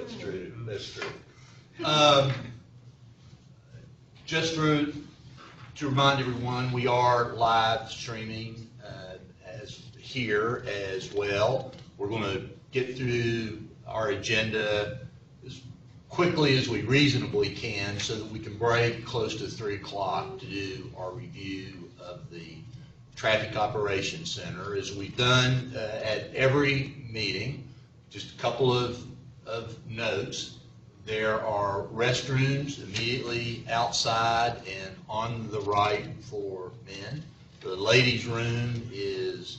That's true. That's true. Just to remind everyone, we are live streaming as here as well. We're going to get through our agenda as quickly as we reasonably can so that we can break close to 3 o'clock to do our review of the Traffic Operations Center. As we've done at every meeting, just a couple of notes. There are restrooms immediately outside and on the right for men. The ladies' room is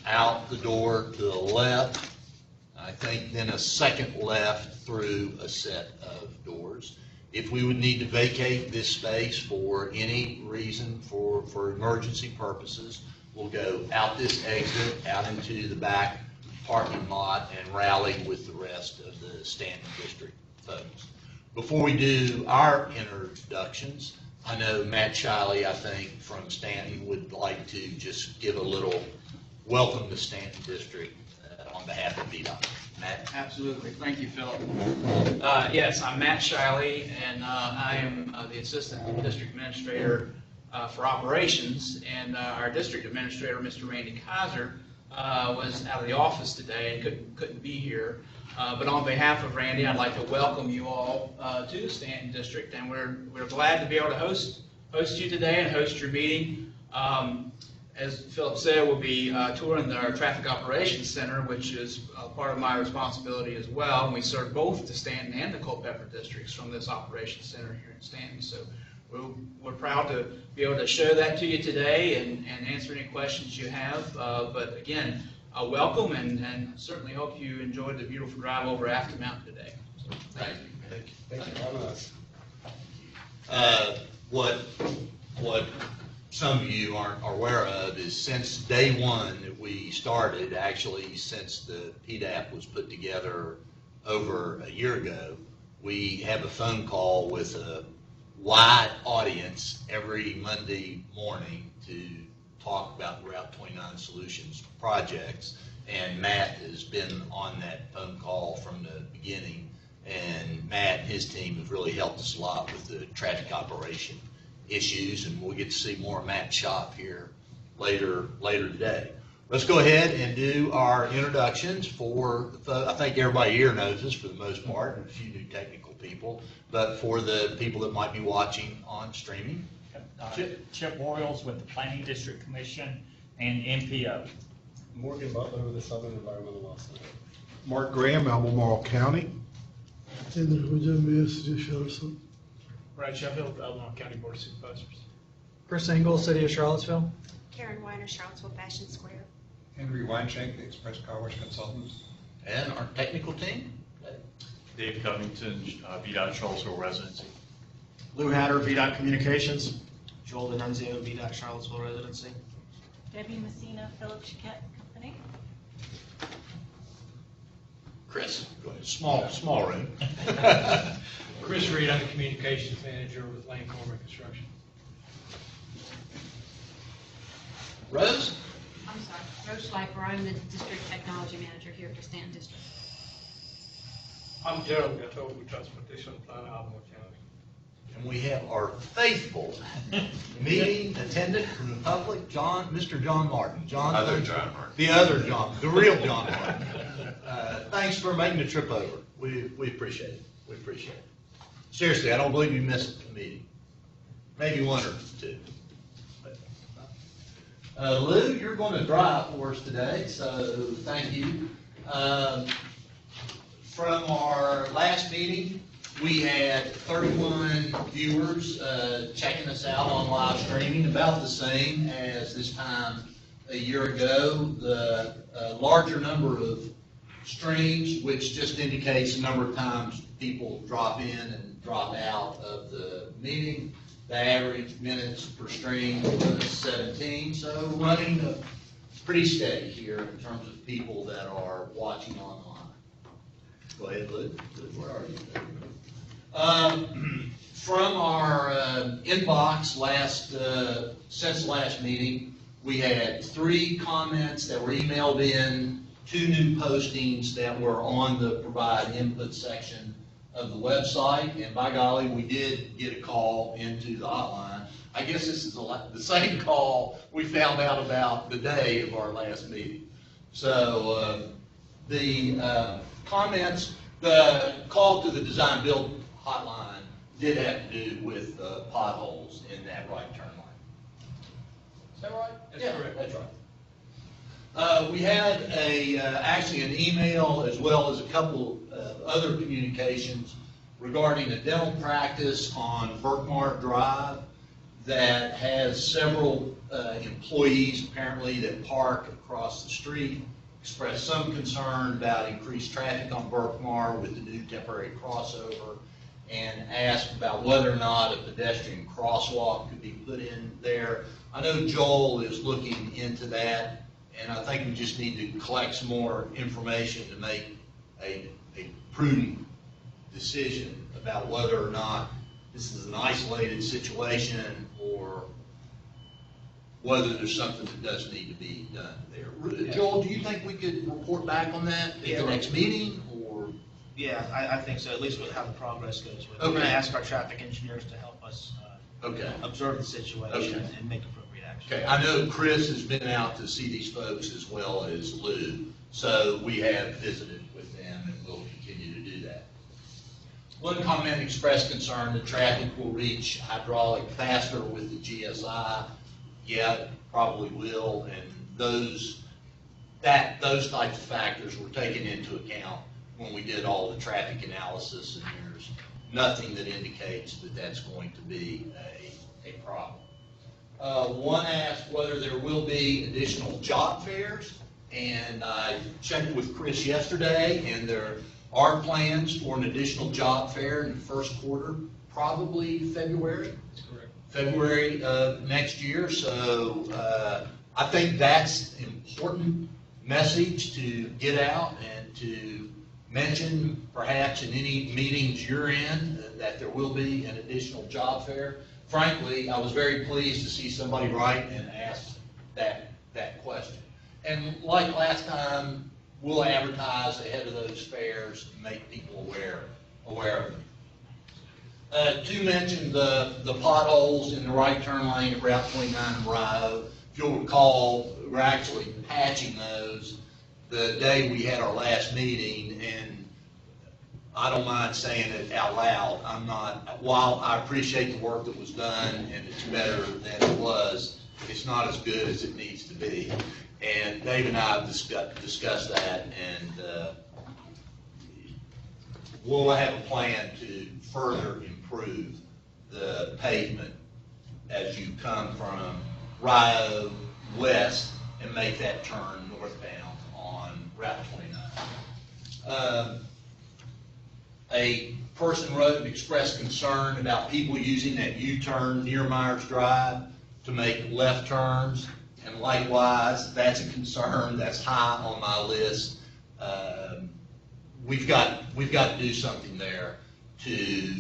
out the door to the left. I think then a second left through a set of doors. If we would need to vacate this space for any reason, for emergency purposes, we'll go out this exit, out into the back parking lot and rally with the rest of the Staunton District folks. Before we do our introductions, I know Matt Shiley, I think, from Staunton would like to just give a little welcome to Staunton District on behalf of VDOT. Matt? Absolutely. Thank you, Philip. Yes, I'm Matt Shiley, and I am the Assistant District Administrator for Operations, and our District Administrator, Mr. Randy Kaiser, was out of the office today and couldn't be here. But on behalf of Randy, I'd like to welcome you all to the Staunton District, and we're glad to be able to host you today and host your meeting. As Philip said, we'll be touring our Traffic Operations Center, which is part of my responsibility as well. And we serve both the Staunton and the Culpeper districts from this Operations Center here in Staunton. So we're proud to be able to show that to you today and answer any questions you have. But again, welcome, and certainly hope you enjoyed the beautiful drive over After Mountain today. So, thank you. Thank you. What some of you aren't aware of is since day one that we started, actually since the PDAP was put together over a year ago, we have a phone call with a wide audience every Monday morning to talk about Route 29 Solutions projects, and Matt has been on that phone call from the beginning, and Matt and his team have really helped us a lot with the traffic operation issues, and we'll get to see more of Matt's shop here later today. Let's go ahead and do our introductions for, I think everybody here knows this for the most part, and a few new technical people, but for the people that might be watching on streaming. Chip Royals with the Planning District Commission and MPO. Morgan Butler with the Southern Environmental Law Center. Mark Graham, Albemarle County. Brad Sheffield, Albemarle County Board of Supervisors. Chris Engel, City of Charlottesville. Karen Weiner, Charlottesville Fashion Square. Henry Weinshank, the Express Car Wash Consultants. And our technical team. Dave Covington, VDOT Charlottesville Residency. Lou Hatter, VDOT Communications. Joel D'Annunzio, VDOT Charlottesville Residency. Debbie Messina, Philip Chiquette Company. Chris, go ahead. Small room. Chris Reed, I'm the Communications Manager with Lane Corman Construction. Rose? I'm sorry, Rose Schleifer. I'm the District Technology Manager here for Staunton District. I'm Gerald Gatto with Transportation Plan, Albemarle County. And we have our faithful meeting attendant from the public, Mr. John Martin. John Martin. The other John, the real John Martin. Thanks for making the trip over. We appreciate it. We appreciate it. Seriously, I don't believe you missed a meeting. Maybe one or two. Lou, you're going to drive for us today, so thank you. From our last meeting, we had 31 viewers checking us out on live streaming, about the same as this time a year ago. The larger number of streams, which just indicates the number of times people drop in and drop out of the meeting. The average minutes per stream was 17, so running pretty steady here in terms of people that are watching online. Go ahead, Lou. Where are you? From our inbox since last meeting, we had 3 comments that were emailed in two new postings that were on the provide input section of the website, and by golly, we did get a call into the hotline. I guess this is the same call we found out about the day of our last meeting. So the comments, the call to the design build hotline did have to do with potholes in that right turn lane. Is that right? That's Yeah, correct. that's right. We had actually an email as well as a couple of other communications regarding a dental practice on Burkmart Drive that has several employees apparently that park across the street, expressed some concern about increased traffic on Burkmart with the new temporary crossover, and asked about whether or not a pedestrian crosswalk could be put in there. I know Joel is looking into that, and I think we just need to collect some more information to make a prudent decision about whether or not this is an isolated situation or whether there's something that does need to be done there. Joel, do you think we could report back on that at the next meeting, or? Yeah, I think so, at least with how the progress goes with it. Okay. We're gonna ask our traffic engineers to help us Okay. observe the situation Okay. and make appropriate action. Okay, I know Chris has been out to see these folks as well as Lou, so we have visited with them and we'll continue to do that. One comment expressed concern that traffic will reach hydraulic faster with the GSI. Yeah, it probably will, and those types of factors were taken into account when we did all the traffic analysis, and there's nothing that indicates that that's going to be a problem. One asked whether there will be additional job fairs, and I checked with Chris yesterday, and there are plans for an additional job fair in the first quarter, probably February. That's correct. February of next year, so I think that's an important message to get out and to mention perhaps in any meetings you're in that there will be an additional job fair. Frankly, I was very pleased to see somebody write and ask that question. And like last time, we'll advertise ahead of those fairs and make people aware of them. To mention the potholes in the right turn lane at Route 29 in Rio. If you'll recall, we're actually patching those the day we had our last meeting, and I don't mind saying it out loud. While I appreciate the work that was done and it's better than it was, it's not as good as it needs to be. And Dave and I have discussed that, and we'll have a plan to further improve the pavement as you come from Rio west and make that turn northbound on Route 29. A person wrote and expressed concern about people using that U-turn near Myers Drive to make left turns, and likewise, that's a concern that's high on my list. We've got to do something there to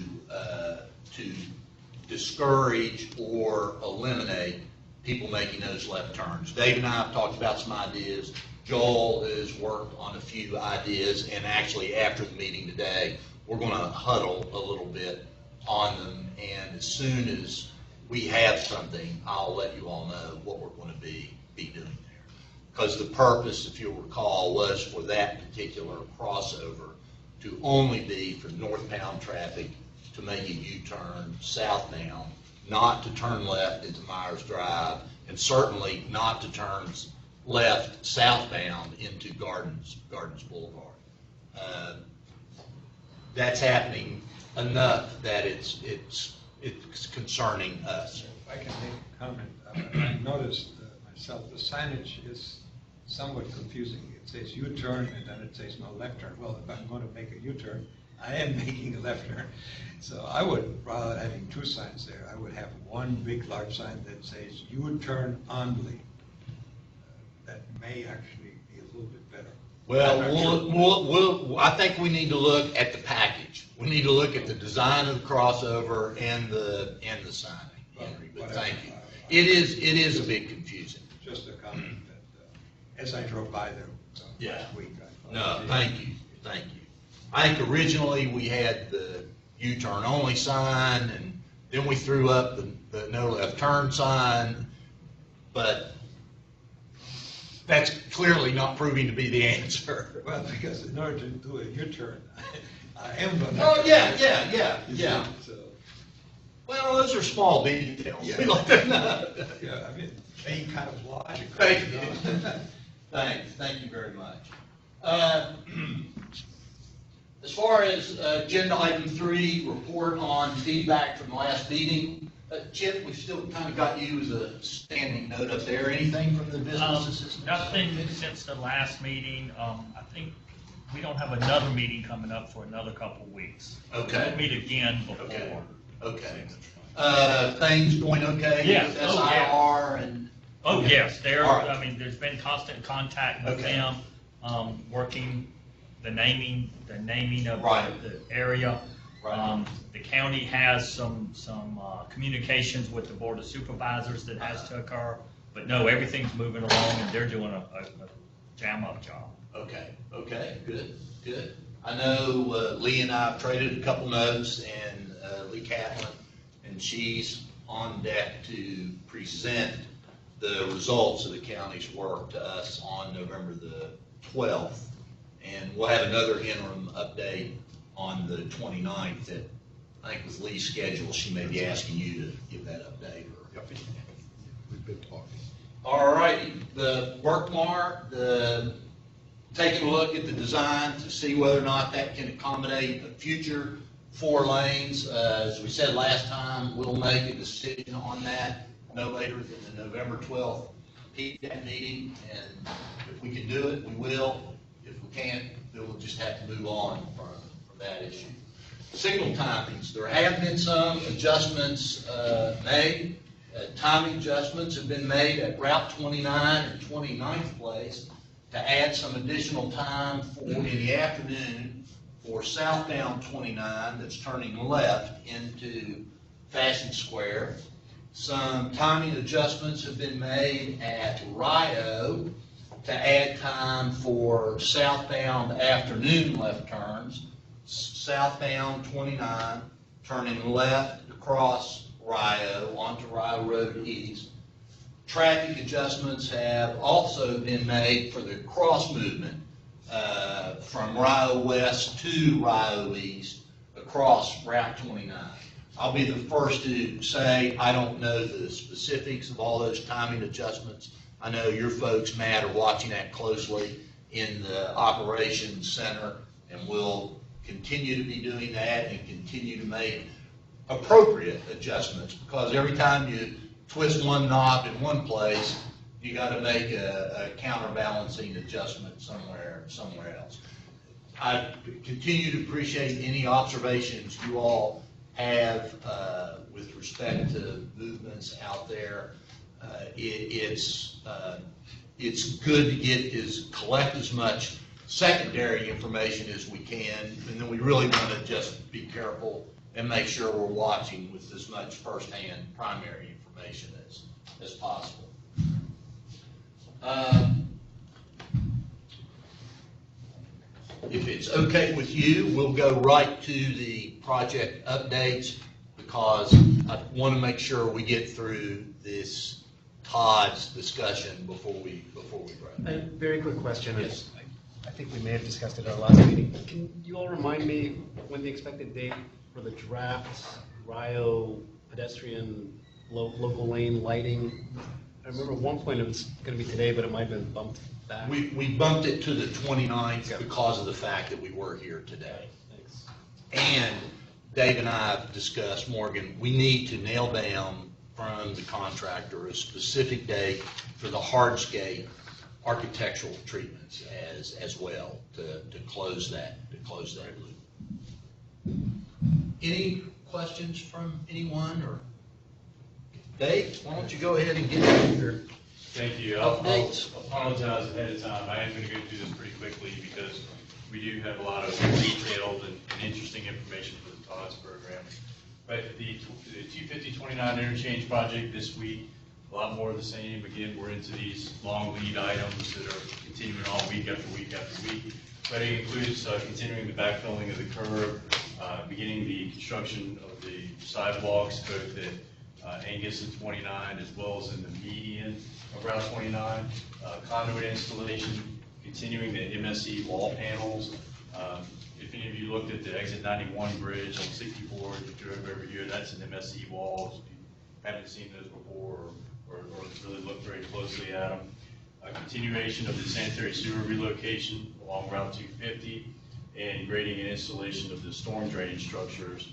discourage or eliminate people making those left turns. Dave and I have talked about some ideas. Joel has worked on a few ideas, and actually after the meeting today, we're going to huddle a little bit on them, and as soon as we have something, I'll let you all know what we're going to be doing there. Because the purpose, if you'll recall, was for that particular crossover to only be for northbound traffic to make a U-turn southbound, not to turn left into Myers Drive, and certainly not to turn left southbound into Gardens Boulevard. That's happening enough that it's concerning us. If I can make a comment, I noticed myself, the signage is somewhat confusing. It says U-turn and then it says no left turn. Well, if I'm going to make a U-turn, I am making a left turn. So I would, rather than having two signs there, I would have one big large sign that says U-turn only. That may actually be a little bit better. Well, I think we need to look at the package. We need to look at the design of the crossover and the signing, Henry, but thank you. It is a bit confusing. Just a comment that, as I drove by there, Yeah. last week. I No, thought. thank you, thank you. I think originally we had the U-turn only sign, and then we threw up the no left turn sign, but that's clearly not proving to be the answer. Well, because in order to do a U-turn, I am gonna. Oh, yeah. You see, So, Well, those are small details. Yeah. We like to know. yeah, I mean, same kind of logic. Thank you you. know? Thank you very much. As far as agenda item 3, report on feedback from the last meeting, Chip, we've still kind of got you as a standing note up there. Anything from the business assistants? Nothing since the last meeting. I think we don't have another meeting coming up for another couple of weeks. Okay. We'll meet again before. Okay. Things going okay? Yes. With Oh, yeah. SIR and? Oh, yes, there, All right. I mean, there's been constant contact with Okay. them, working the naming of Right. the area. Right. The county has some communications with the Board of Supervisors that has to occur, but no, everything's moving along and they're doing a jam-up job. Okay, good. I know Lee and I have traded a couple notes, and Lee Catlin, and she's on deck to present the results of the county's work to us on November the 12th. And we'll have another interim update on the 29th that I think with Lee's schedule, she may be asking you to give that update. We've been talking. All right, the work taking a look at the design to see whether or not that can accommodate a future 4 lanes. As we said last time, we'll make a decision on that no later than the November 12th PDAC meeting. And if we can do it, we will. If we can't, then we'll just have to move on from that issue. Signal timings, there have been some adjustments made. Timing adjustments have been made at Route 29 and 29th Place to add some additional time in the afternoon for southbound 29 that's turning left into Fashion Square. Some timing adjustments have been made at Rio to add time for southbound afternoon left turns. Southbound 29 turning left across Rio onto Rio Road East. Traffic adjustments have also been made for the cross movement from Rio West to Rio East across Route 29. I'll be the first to say I don't know the specifics of all those timing adjustments. I know your folks, Matt, are watching that closely in the operations center, and we'll continue to be doing that and continue to make appropriate adjustments, because every time you twist one knob in one place, you got to make a counterbalancing adjustment somewhere else. I continue to appreciate any observations you all have with respect to movements out there. It's good to collect as much secondary information as we can, and then we really want to just be careful and make sure we're watching with as much firsthand primary information as possible. If it's okay with you, we'll go right to the project updates, because I want to make sure we get through this Todd's discussion before we A wrap. very quick question. Yes. I think we may have discussed it at our last meeting. Can you all remind me when the expected date for the draft Rio pedestrian local lane lighting? I remember at one point it was going to be today, but it might have been bumped back. We bumped it to the 29th Yeah. because of the fact that we were here today. Thanks. And Dave and I have discussed, Morgan, we need to nail down from the contractor a specific date for the hardscape architectural treatments as well to close that loop. Any questions from anyone, or Dave, why don't you go ahead and get your Thank you. I'll updates? apologize ahead of time. I am going to go through this pretty quickly because we do have a lot of detailed and interesting information for the TODS program. But the 250-29 interchange project this week, a lot more of the same. Again, we're into these long lead items that are continuing on week after week after week. But it includes continuing the backfilling of the curb, beginning the construction of the sidewalks, both at Angus and 29, as well as in the median of Route 29, conduit installation, continuing the MSE wall panels. If any of you looked at the exit 91 bridge on 64, you drove over here, that's an MSE wall. If you haven't seen those before or really looked very closely at them. A continuation of the sanitary sewer relocation along Route 250 and grading and installation of the storm drainage structures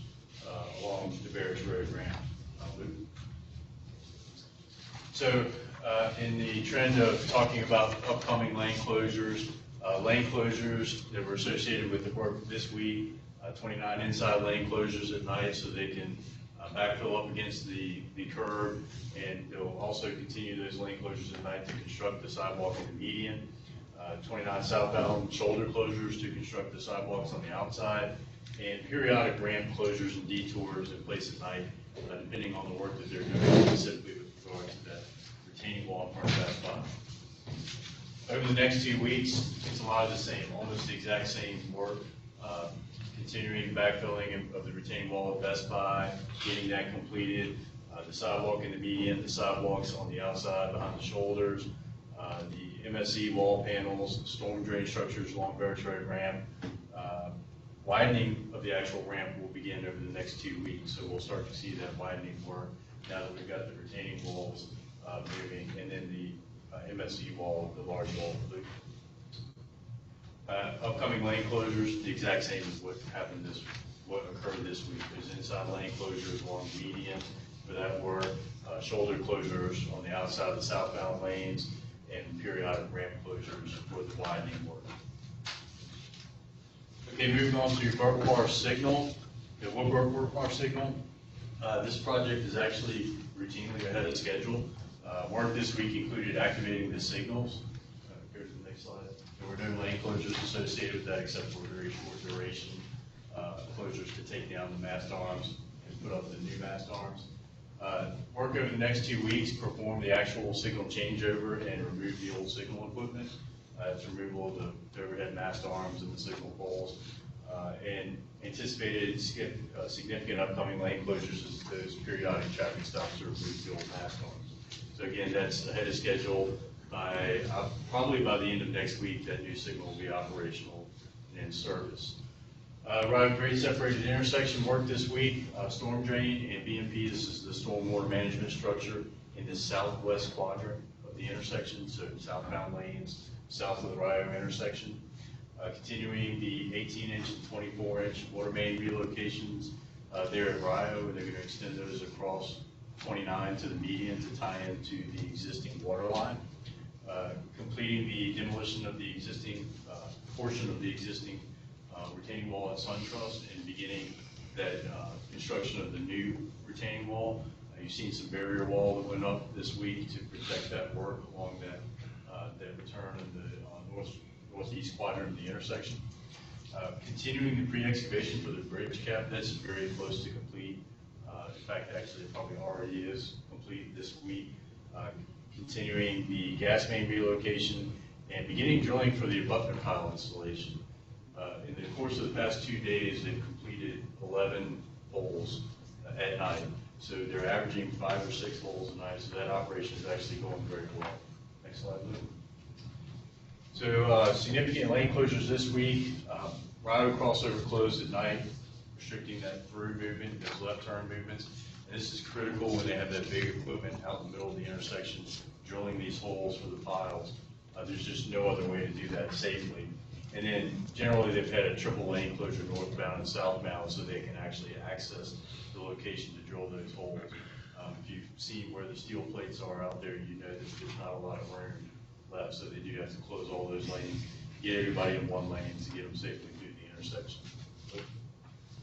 along the Barracks Road ramp loop. So in the trend of talking about upcoming lane closures that were associated with the work this week, 29 inside lane closures at night so they can backfill up against the curb, and they'll also continue those lane closures at night to construct the sidewalk in the median. 29 southbound shoulder closures to construct the sidewalks on the outside, and periodic ramp closures and detours in place at night, depending on the work that they're doing, specifically with regard to that retaining wall in front of Best Buy. Over the next 2 weeks, it's a lot of the same, almost the exact same work. Continuing backfilling of the retaining wall at Best Buy, getting that completed, the sidewalk in the median, the sidewalks on the outside behind the shoulders, the MSE wall panels, the storm drain structures along Barracks Road ramp. Widening of the actual ramp will begin over the next 2 weeks, so we'll start to see that widening work now that we've got the retaining walls moving, and then the MSE wall, the large wall loop. Upcoming lane closures, the exact same as what occurred this week. There's inside lane closures along the median for that work, shoulder closures on the outside of the southbound lanes, and periodic ramp closures for the widening work. Okay, moving on to Burke Bar Signal. The Burke Bar Signal. This project is actually routinely ahead of schedule. Work this week included activating the signals. Go to the next slide. There were no lane closures associated with that except for very short duration closures to take down the mast arms and put up the new mast arms. Work over the next 2 weeks, perform the actual signal changeover and remove the old signal equipment. It's removal of the overhead mast arms and the signal poles. And anticipated significant upcoming lane closures as those periodic traffic stops to remove the old mast arms. So again, that's ahead of schedule. Probably by the end of next week, that new signal will be operational and in service. Road grade separated intersection work this week, storm drain and BMP. This is the stormwater management structure in the southwest quadrant of the intersection, so southbound lanes, south of the Rio intersection. Continuing the 18-inch and 24-inch water main relocations there at Rio, and they're going to extend those across 29 to the median to tie into the existing water line. Completing the demolition of the existing portion of the existing retaining wall at SunTrust and beginning that construction of the new retaining wall. You've seen some barrier wall that went up this week to protect that work along that return of the northeast quadrant of the intersection. Continuing the pre-excavation for the bridge cap, that's very close to complete. In fact, actually, it probably already is complete this week. Continuing the gas main relocation and beginning drilling for the abutment pile installation. In the course of the past 2 days, they've completed 11 holes at night. So they're averaging 5 or 6 holes a night, so that operation is actually going very well. Next slide, please. So significant lane closures this week. Rio crossover closed at night, restricting that through movement, those left turn movements. And this is critical when they have that big equipment out in the middle of the intersection, drilling these holes for the piles. There's just no other way to do that safely. And then generally they've had a triple lane closure northbound and southbound so they can actually access the location to drill those holes. If you've seen where the steel plates are out there, you know that there's not a lot of room left, so they do have to close all those lanes, get everybody in one lane to get them safely through the intersection.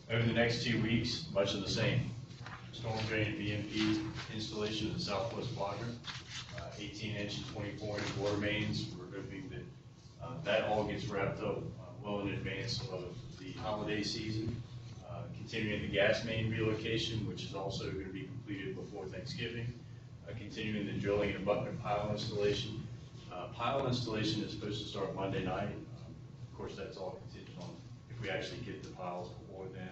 Over the next 2 weeks, much of the same. Storm drain and BMP installation in the southwest quadrant, 18-inch and 24-inch water mains. We're hoping that that all gets wrapped up well in advance of the holiday season. Continuing the gas main relocation, which is also going to be completed before Thanksgiving. continuing the drilling and abutment pile installation. Pile installation is supposed to start Monday night. Of course, that's all contingent on if we actually get the piles before then.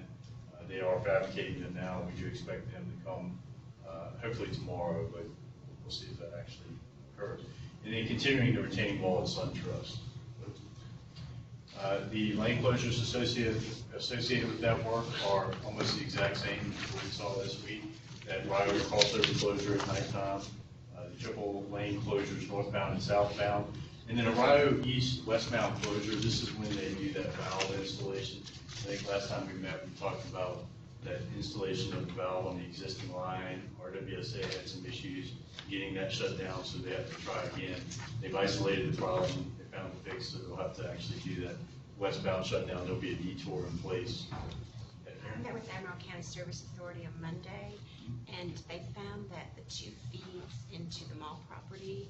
They are fabricating them now. We do expect them to come hopefully tomorrow, but we'll see if that actually occurs. And then continuing the retaining wall at Sun Trust. The lane closures associated with that work are almost the exact same as what we saw this week. That right-over crossover closure at nighttime, the triple lane closures northbound and southbound, and then a Rio east-westbound closure. This is when they do that valve installation. I think last time we met, we talked about that installation of the valve on the existing line. RWSA had some issues getting that shut down, so they have to try again. They've isolated the problem, they found a fix, so they'll have to actually do that westbound shutdown. There'll be a detour in place. I met with Admiral County Service Authority on Monday, and they found that the 2 feeds into the mall property,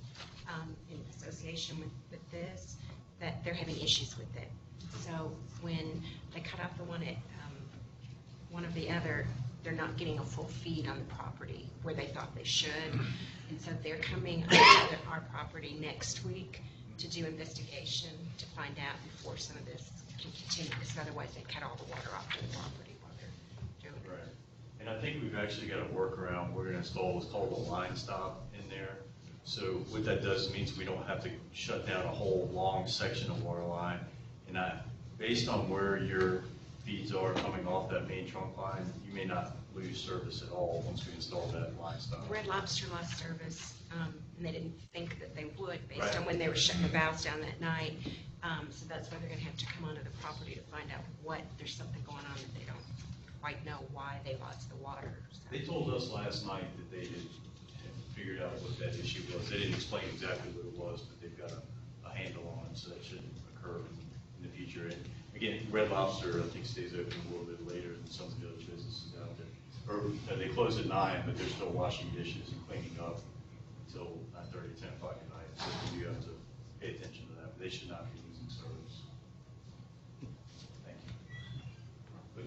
in association with this, that they're having issues with it. So when they cut off the one at one of the other, they're not getting a full feed on the property where they thought they should. And so they're coming onto our property next week to do investigation to find out before some of this can continue, because otherwise they cut all the water off the property while they're doing it. Right. And I think we've actually got a workaround. We're going to install what's called a line stop in there. So what that does means we don't have to shut down a whole long section of water line. And based on where your feeds are coming off that main trunk line, you may not lose service at all once we install that line stop. Red Lobster lost service, and they didn't think that they would based Right. on when they were shutting the valves down that night. So that's why they're gonna have to come onto the property to find out what, there's something going on that they don't quite know why they lost the water. So. They told us last night that they had figured out what that issue was. They didn't explain exactly what it was, but they've got a handle on it, so that shouldn't occur in the future. And again, Red Lobster, I think, stays open a little bit later than some of the other businesses out there. Or they close at 9, but they're still washing dishes and cleaning up until 9:30, 10 o'clock at night. So you have to pay attention to that. But they should not be losing service. Thank you.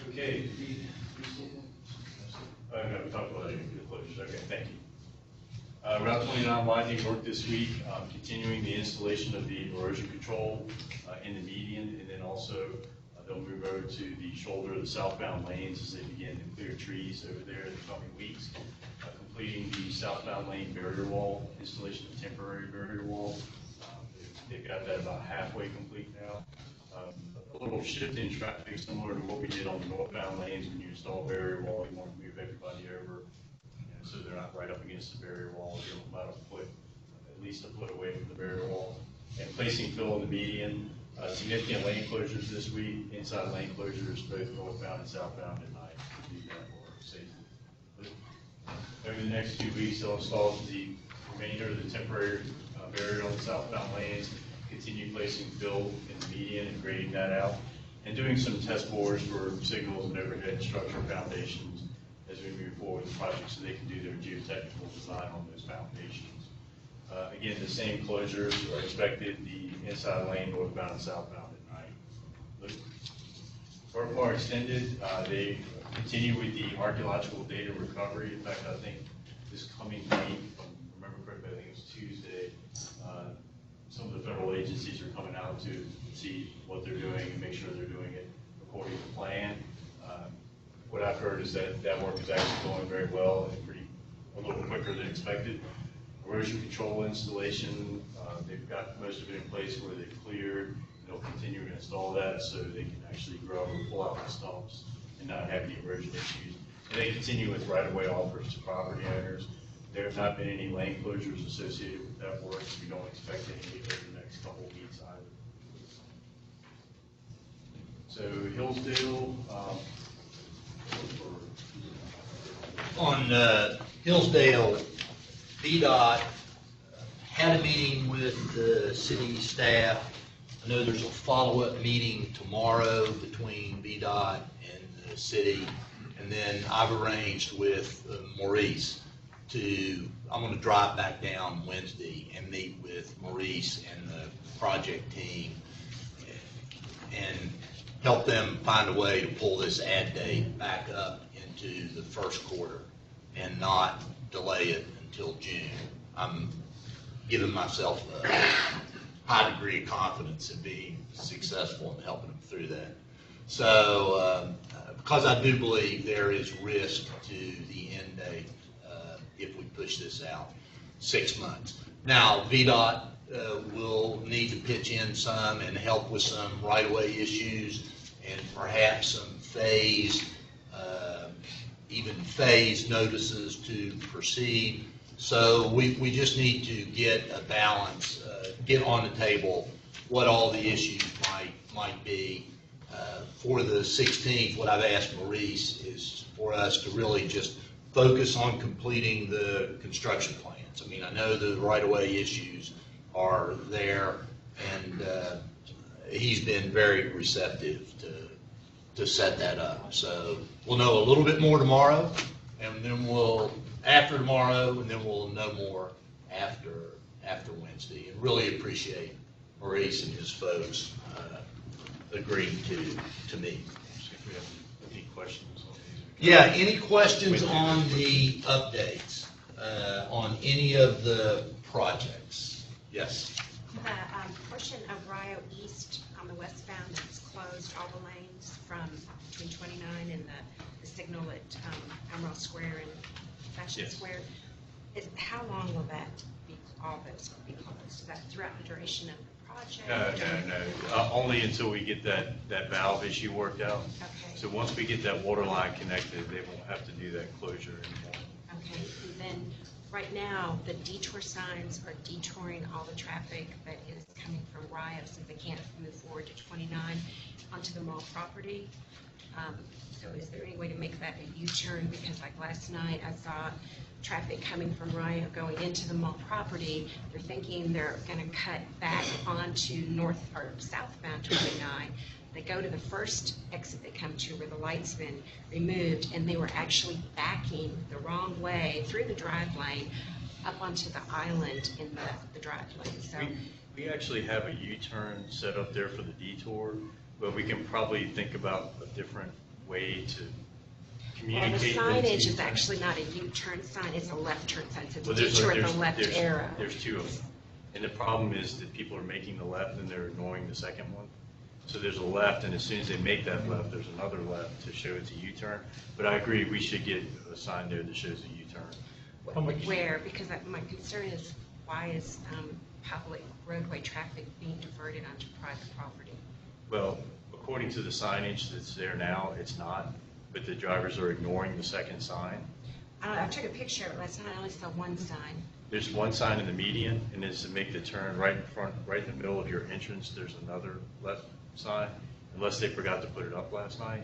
Okay. Oh, no, we talked about the closures. Okay, thank you. Route 29 widening work this week, continuing the installation of the erosion control in the median, and then also they'll move over to the shoulder of the southbound lanes as they begin to clear trees over there in the coming weeks. Completing the southbound lane barrier wall, installation of temporary barrier wall. They've got that about halfway complete now. A little shift in traffic similar to what we did on the northbound lanes. When you install barrier wall, you want to move everybody over, so they're not right up against the barrier wall. Give them about a foot, at least a foot away from the barrier wall. And placing fill in the median. Significant lane closures this week, inside lane closures both northbound and southbound at night to do that more safely. Over the next 2 weeks, they'll install the remainder of the temporary barrier on the southbound lanes, continue placing fill in the median and grading that out, and doing some test bores for signals and overhead structure foundations as we move forward with the project so they can do their geotechnical design on those foundations. Again, the same closures are expected, the inside lane northbound and southbound at night. Work more extended, they continue with the archaeological data recovery. In fact, I think this coming week, if I remember correctly, I think it was Tuesday, some of the federal agencies are coming out to see what they're doing and make sure they're doing it according to plan. What I've heard is that that work is actually going very well and a little quicker than expected. Erosion control installation, they've got most of it in place where they've cleared. They'll continue to install that so they can actually grow and pull out the stumps and not have any erosion issues. And they continue with right-of-way offers to property owners. There have not been any lane closures associated with that work. We don't expect any over the next couple of weeks either. So Hillsdale, On Hillsdale, VDOT had a meeting with the city staff. I know there's a follow-up meeting tomorrow between VDOT and the city. And then I've arranged with Maurice I'm going to drive back down Wednesday and meet with Maurice and the project team and help them find a way to pull this ad date back up into the first quarter and not delay it until June. I'm giving myself a high degree of confidence in being successful in helping them through that. So, because I do believe there is risk to the end date if we push this out 6 months. Now, VDOT will need to pitch in some and help with some right-of-way issues and perhaps some even phase notices to proceed. So we just need to get a balance, get on the table what all the issues might be. For the 16th, what I've asked Maurice is for us to really just focus on completing the construction plans. I mean, I know the right-of-way issues are there, and he's been very receptive to set that up. So we'll know a little bit more tomorrow, and then after tomorrow, and then we'll know more after Wednesday. And really appreciate Maurice and his folks agreeing to meet. See if we have any questions on these. Yeah, any questions on the updates, on any of the projects? Yes. The portion of Rio East on the westbound that's closed, all the lanes from between 29 and the signal at Emerald Square and Fashion Yes. Square, how long will that be, all those be closed? Is that throughout the duration of the project? No. Only until we get that valve issue worked out. Okay. So once we get that water line connected, they won't have to do that closure anymore. Okay, and then, right now, the detour signs are detouring all the traffic that is coming from Rio, since they can't move forward to 29 onto the mall property. So is there any way to make that a U-turn? Because like last night, I saw traffic coming from Rio going into the mall property. They're thinking they're gonna cut back onto north or southbound 29. They go to the first exit they come to where the light's been removed, and they were actually backing the wrong way through the drive lane up onto the island in the drive lane. So We actually have a U-turn set up there for the detour, but we can probably think about a different way to communicate. well, the those signage is U-turns. actually not a U-turn sign, it's a left turn sign. It's a Well, detour at the left arrow. There's two of them. And the problem is that people are making the left and they're ignoring the second one. So there's a left, and as soon as they make that left, there's another left to show it's a U-turn. But I agree, we should get a sign there that shows a U-turn. Where? Because my concern is, why is public roadway traffic being diverted onto private property? Well, according to the signage that's there now, it's not, but the drivers are ignoring the second sign. I took a picture of it last night, I only saw one sign. There's one sign in the median, and it's to make the turn right in front, right in the middle of your entrance, there's another left sign, unless they forgot to put it up last night.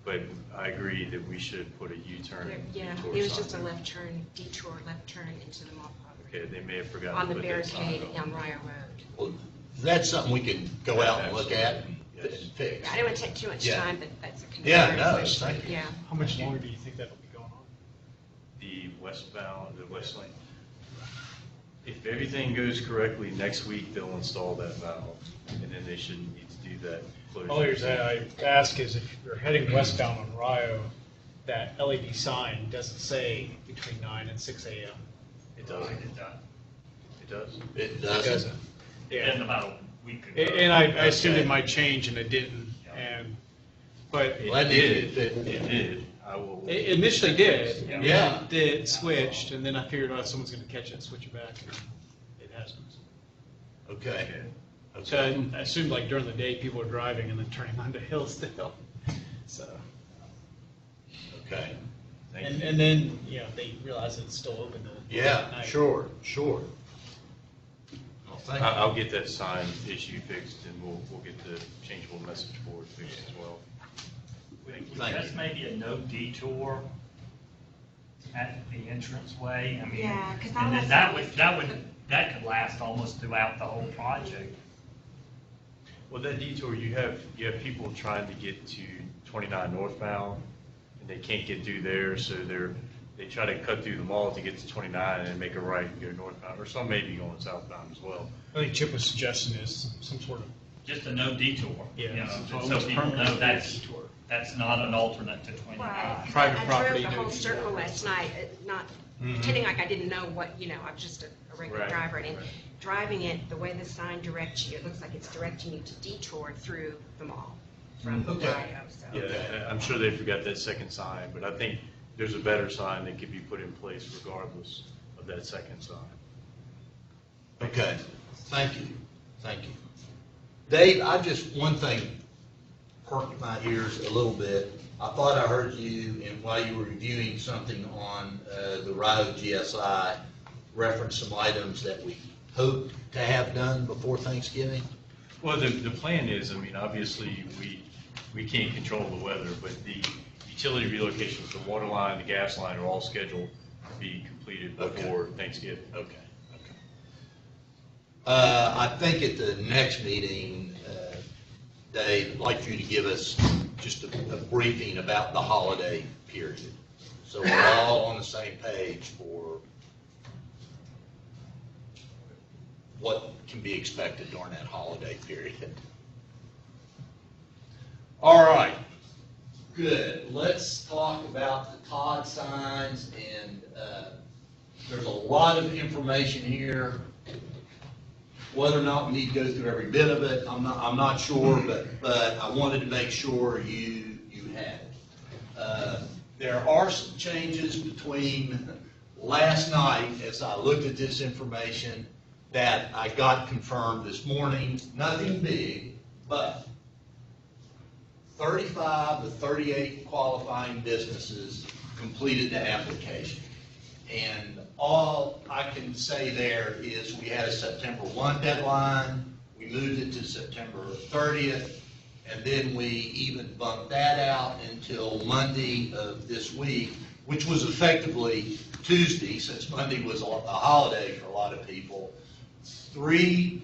But I agree that we should put a U-turn. Yeah, detour it was sign just a there. left turn, detour, left turn into the mall property. Okay, they may have forgotten On to the put that sign barricade up. on Rio Road. Well, that's something we can go out and look at and Yes. fix. Yeah, I don't want to take too much Yeah. time, but that's a concern. Yeah, no, especially- thank you. Yeah. How much longer do you think that'll be going on? The westbound, the west lane. If everything goes correctly, next week they'll install that valve, and then they shouldn't need to do that closure. All I ask is if you're heading westbound on Rio, that LED sign doesn't say between 9 and 6 a.m. It doesn't. It does. It does? It It doesn't. doesn't. It's Yeah. about a week ago. And I assumed Okay. it might change, and it didn't. But It Well, that did. needed to It fit. did. I will. it initially did. And Yeah. then it switched, and then I figured, oh, someone's going to catch it and switch it back. And it hasn't. Okay. So Okay. I assumed like during the day, people are driving and then turning onto Hillsdale. So. Okay. Thank And, you. and then, they realize it's still open at Yeah, night. sure. Well, thank you. I'll get that sign issue fixed, and we'll get the changeable message board fixed as well. Thank That's you. maybe a no detour at the entranceway. I mean, Yeah, 'cause and then all that could last almost throughout the whole project. Well, that detour, you have people trying to get to 29 northbound, and they can't get through there, so they try to cut through the mall to get to 29 and then make a right and go northbound, or some may be going southbound as well. I think Chip was suggesting is some sort of just a no detour. Yeah, You know, it's so almost people know permanently that's, detour. that's not an alternate to 29. Private I property, drove the no whole detour. circle last night, not pretending like I didn't know what, I'm just a regular Right, driver. And right. driving it, the way the sign directs you, it looks like it's directing you to detour through the mall from Okay. Rio, so. Yeah, I'm sure they forgot that second sign, but I think there's a better sign that could be put in place regardless of that second sign. Okay, thank you, thank you. Dave, one thing perked my ears a little bit. I thought I heard you, and while you were reviewing something on the Rio GSI, reference some items that we hope to have done before Thanksgiving. Well, the plan is, I mean, obviously, we can't control the weather, but the utility relocations, the water line, the gas line are all scheduled to be completed before Thanksgiving. Okay. I think at the next meeting, Dave, I'd like for you to give us just a briefing about the holiday period. So we're all on the same page for what can be expected during that holiday period. All right, good. Let's talk about the Todd signs, and there's a lot of information here. Whether or not we need to go through every bit of it, I'm not sure, but I wanted to make sure you had it. There are some changes between last night as I looked at this information that I got confirmed this morning. Nothing big, but 35 to 38 qualifying businesses completed the application. And all I can say there is we had a September 1 deadline, we moved it to September 30th, and then we even bumped that out until Monday of this week, which was effectively Tuesday, since Monday was a holiday for a lot of people. Three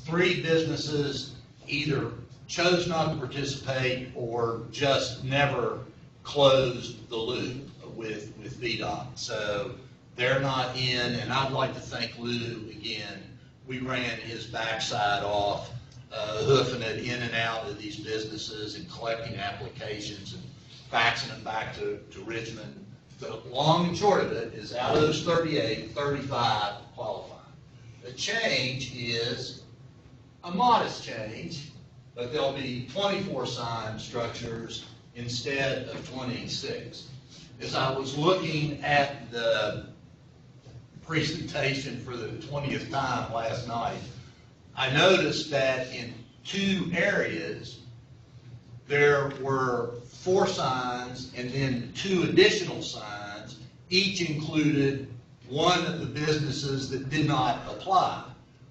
businesses either chose not to participate or just never closed the loop with VDOT. So they're not in, and I'd like to thank Lou again. We ran his backside off, hoofing it in and out of these businesses and collecting applications and faxing them back to Richmond. The long and short of it is, out of those 38, 35 qualify. The change is a modest change, but there'll be 24 sign structures instead of 26. As I was looking at the presentation for the 20th time last night, I noticed that in 2 areas, there were 4 signs and then 2 additional signs, each included one of the businesses that did not apply.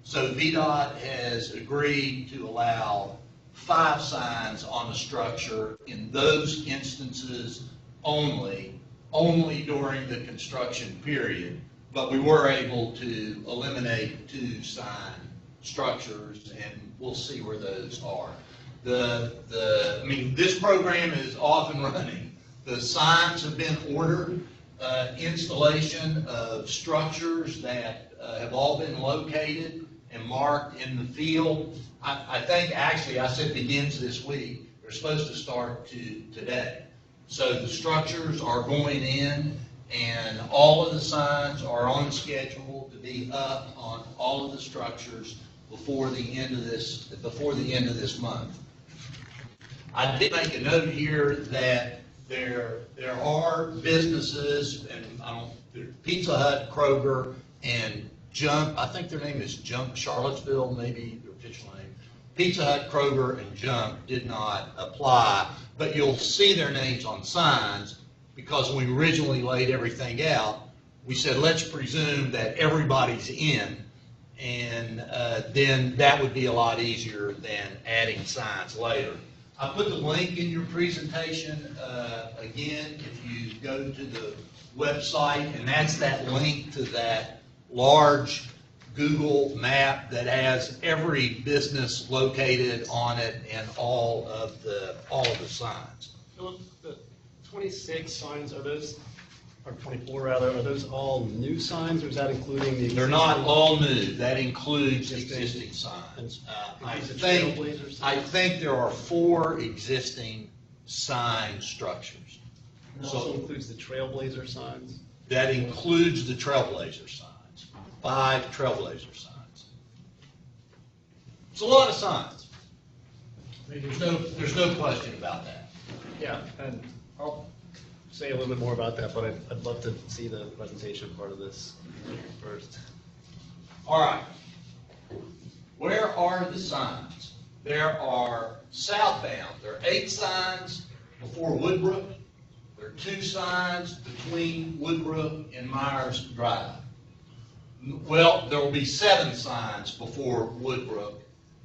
So VDOT has agreed to allow 5 signs on the structure in those instances only during the construction period. But we were able to eliminate 2 sign structures, and we'll see where those are. This program is off and running. The signs have been ordered. Installation of structures that have all been located and marked in the field. I think actually I said begins this week. They're supposed to start today. So the structures are going in, and all of the signs are on schedule to be up on all of the structures before the end of this month. I did make a note here that there are businesses, and Pizza Hut, Kroger, and Jump. I think their name is Jump Charlottesville, maybe their official name. Pizza Hut, Kroger, and Jump did not apply, but you'll see their names on signs, because when we originally laid everything out, we said, let's presume that everybody's in, and then that would be a lot easier than adding signs later. I put the link in your presentation again, if you go to the website, and that's that link to that large Google map that has every business located on it and all of the signs. Philip, the 26 signs, are those or 24 rather, are those all new signs, or is that including the? They're not existing- all new, that includes Existing. existing signs. I Includes the think, Trailblazer sign? I think there are 4 existing sign structures. It also includes the Trailblazer signs? That includes the Trailblazer signs, 5 Trailblazer signs. It's a lot of signs. There's no question about that. Yeah, and I'll say a little bit more about that, but I'd love to see the presentation part of this first. All right. Where are the signs? There are southbound, there are 8 signs before Woodbrook. There are 2 signs between Woodbrook and Myers Drive. Well, there will be 7 signs before Woodbrook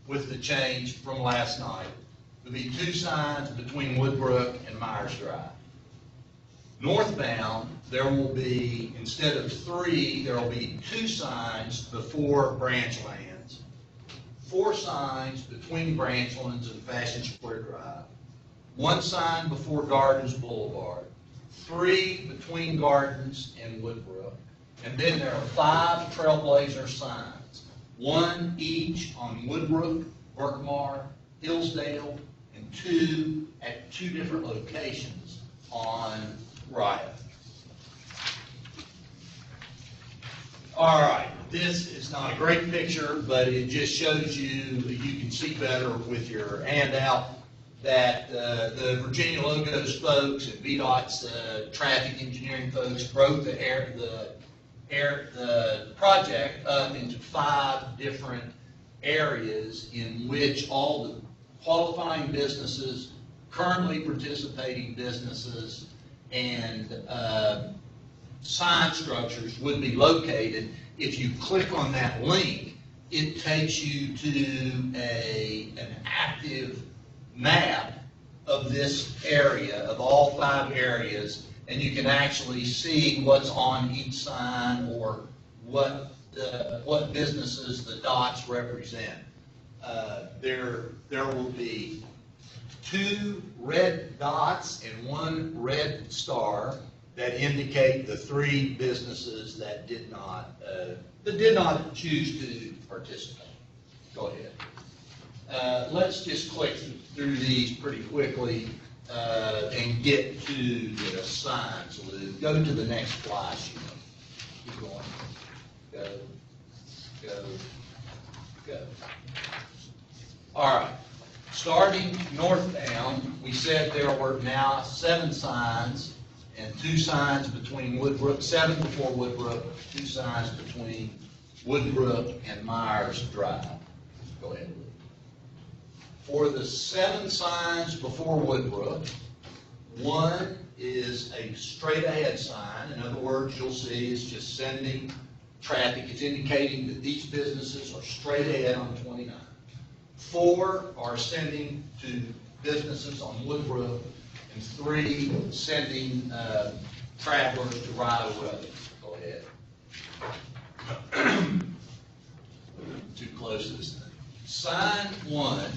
with the change from last night. There'll be 2 signs between Woodbrook and Myers Drive. Northbound, there will be, instead of 3, there will be 2 signs before Branchlands, 4 signs between Branchlands and Fashion Square Drive, 1 sign before Gardens Boulevard, 3 between Gardens and Woodbrook, and then there are 5 Trailblazer signs, 1 each on Woodbrook, Berkmar, Hillsdale, and 2 at 2 different locations on Riot. All right, this is not a great picture, but it just shows you can see better with your handout that the Virginia Logos folks and VDOT's traffic engineering folks broke the project up into 5 different areas in which all the qualifying businesses, currently participating businesses, and sign structures would be located. If you click on that link, it takes you to an active map of this area, of all 5 areas, and you can actually see what's on each sign or what businesses the dots represent. There will be 2 red dots and 1 red star that indicate the 3 businesses that did not choose to participate. Go ahead. Let's just click through these pretty quickly and get to the signs, Lou. Go to the next flash. Keep going. Go. All right. Starting northbound, we said there were now 7 signs and 2 signs between Woodbrook, 7 before Woodbrook, 2 signs between Woodbrook and Myers Drive. Go ahead. For the 7 signs before Woodbrook, 1 is a straight ahead sign. In other words, you'll see it's just sending traffic. It's indicating that these businesses are straight ahead on 29. 4 are sending to businesses on Woodbrook, and 3 sending travelers to Riley Road. Go ahead. Too close to this thing. Sign 1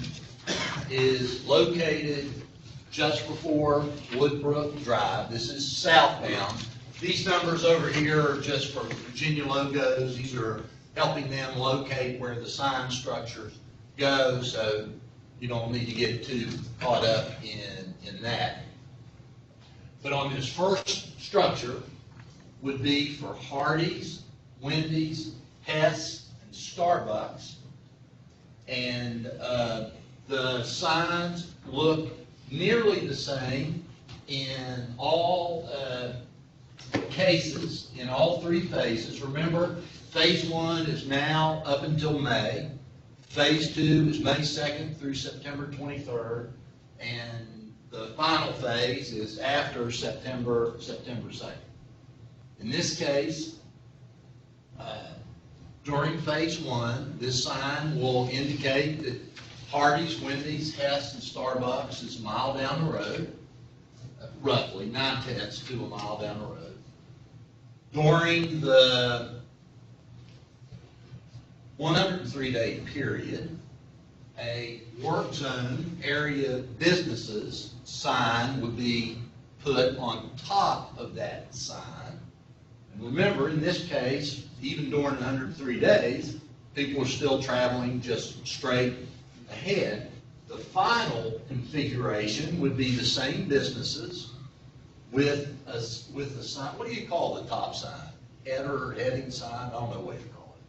is located just before Woodbrook Drive. This is southbound. These numbers over here are just for Virginia Logos. These are helping them locate where the sign structures go, so you don't need to get too caught up in that. But on this first structure would be for Hardee's, Wendy's, Hess, and Starbucks. And the signs look nearly the same in all cases, in all 3 phases. Remember, phase 1 is now up until May. Phase 2 is May 2nd through September 23rd. And the final phase is after September 2nd. In this case, during phase 1, this sign will indicate that Hardee's, Wendy's, Hess, and Starbucks is a mile down the road, roughly 9/10 to a mile down the road. During the 103-day period, a work zone area businesses sign would be put on top of that sign. And remember, in this case, even during 103 days, people are still traveling just straight ahead. The final configuration would be the same businesses with a sign. What do you call the top sign? Header or heading sign? I don't know what you call it.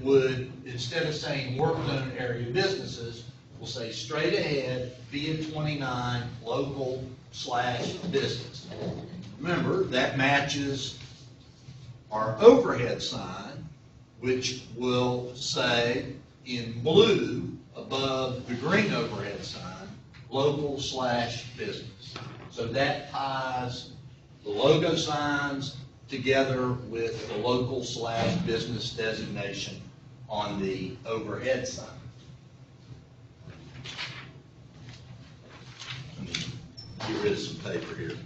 Would instead of saying work zone area businesses, we'll say straight ahead, VN29 local/business. Remember, that matches our overhead sign, which will say in blue above the green overhead sign, local/business. So that ties the logo signs together with the local/business designation on the overhead sign. Let me get rid of some paper here.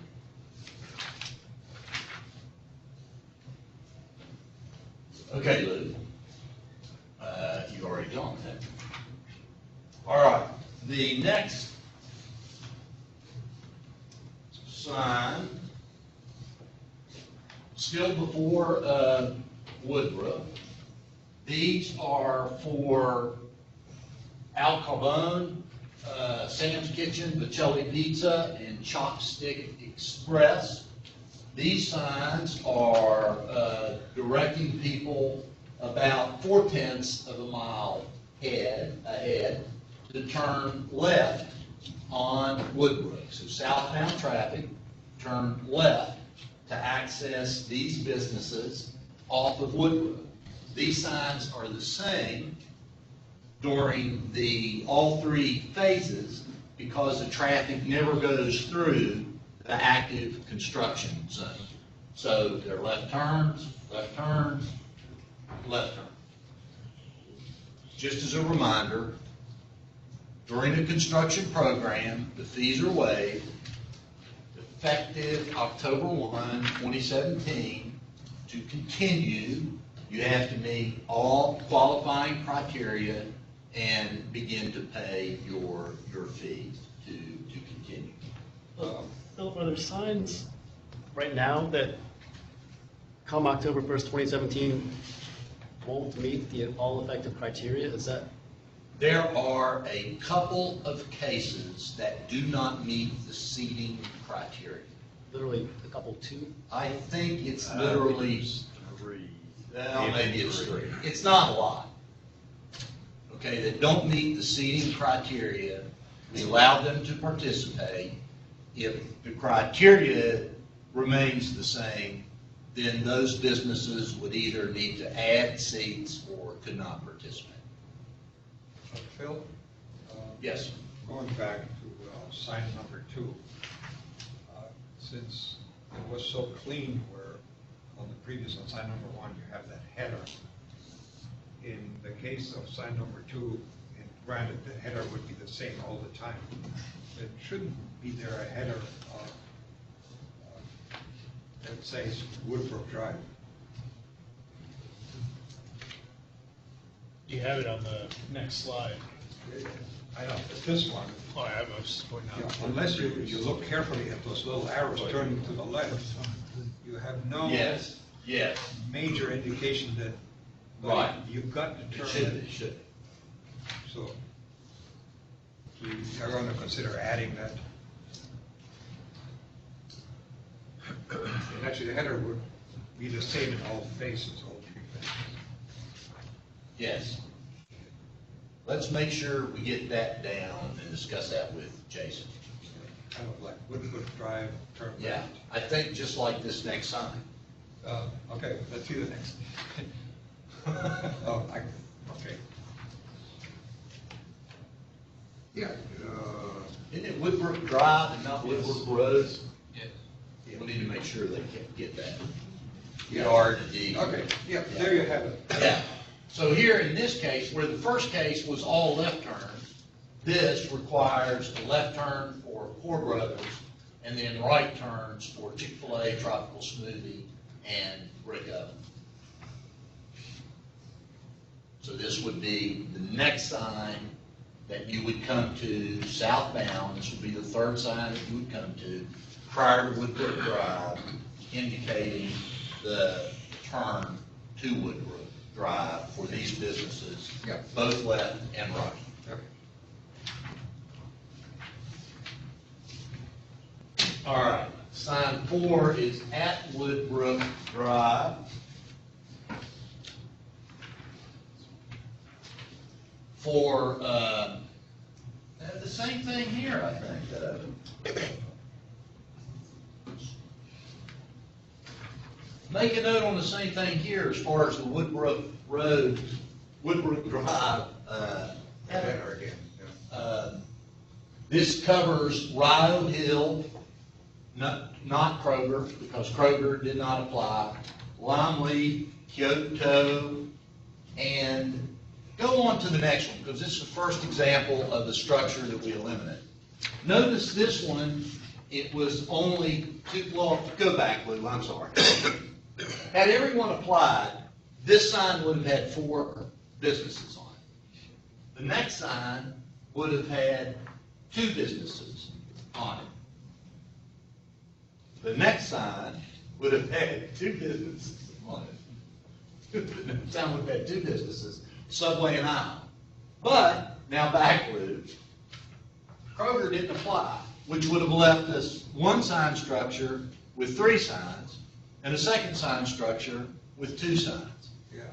Okay, Lou. You've already done that. All right, the next sign, still before Woodruff. These are for Al Carbone, Sam's Kitchen, Bocelli Pizza, and Chopstick Express. These signs are directing people about 4/10 of a mile ahead to turn left on Woodbrook. So southbound traffic, turn left to access these businesses off of Woodbrook. These signs are the same during all three phases because the traffic never goes through the active construction zone. So they're left turns, left turns, left turn. Just as a reminder, during the construction program, the fees are waived. Effective October 1, 2017, to continue, you have to meet all qualifying criteria and begin to pay your fees to continue. Philip, are there signs right now that come October 1st, 2017 won't meet the all effective criteria? Is that? There are a couple of cases that do not meet the seating criteria. Literally a couple, two? I think it's literally three. Well, maybe it's three. It's not a lot. Okay, that don't meet the seating criteria. We allow them to participate. If the criteria remains the same, then those businesses would either need to add seats or could not participate. Phil? Yes. Going back to sign number 2, since it was so clean where on the previous, on sign number 1, you have that header. In the case of sign number 2, and granted, the header would be the same all the time. It shouldn't be there a header that says Woodbrook Drive. You have it on the next slide. I know, but this one, Oh, I have, I was just pointing out. unless you look carefully at those little arrows turning to the left, you have no Yes. major indication that Right. you've got to It turn. should, it should. So we are going to consider adding that. And actually, the header would be the same in all phases, all 3 phases. Yes. Let's make sure we get that down and discuss that with Jason. Kind of like Woodbrook Drive, turn left. Yeah, I think just like this next sign. Okay, let's see the next. Okay. Yeah. Isn't it Woodbrook Drive and not Woodbrook Road? Yeah. We need to make sure they can't get that. Yeah. RD. Okay, yeah, there you have it. Yeah. So here in this case, where the first case was all left turns, this requires a left turn for Poor Brothers and then right turns for Chick-fil-A, Tropical Smoothie, and Brick Oven. So this would be the next sign that you would come to southbound. This would be the third sign that you would come to. prior to Woodbrook Drive, indicating the turn to Woodbrook Drive for these businesses, Yep. both left and right. Okay. All right, sign 4 is at Woodbrook Drive. For, the same thing here, I think. Make a note on the same thing here as far as the Woodbrook Road, Woodbrook Drive, There again, yeah. this covers Rio Hill, not Kroger, because Kroger did not apply, Limely, Kyoto, and go on to the next one, because this is the first example of the structure that we eliminate. Notice this one, it was only well, go back, Lou, I'm sorry. Had everyone applied, this sign would have had 4 businesses on it. The next sign would have had 2 businesses on it. The next sign would have had 2 businesses on it. The next sign would have had 2 businesses, Subway and aisle. But, now back, Lou, Kroger didn't apply, which would have left us 1 sign structure with 3 signs, and a second sign structure with 2 signs. Yeah,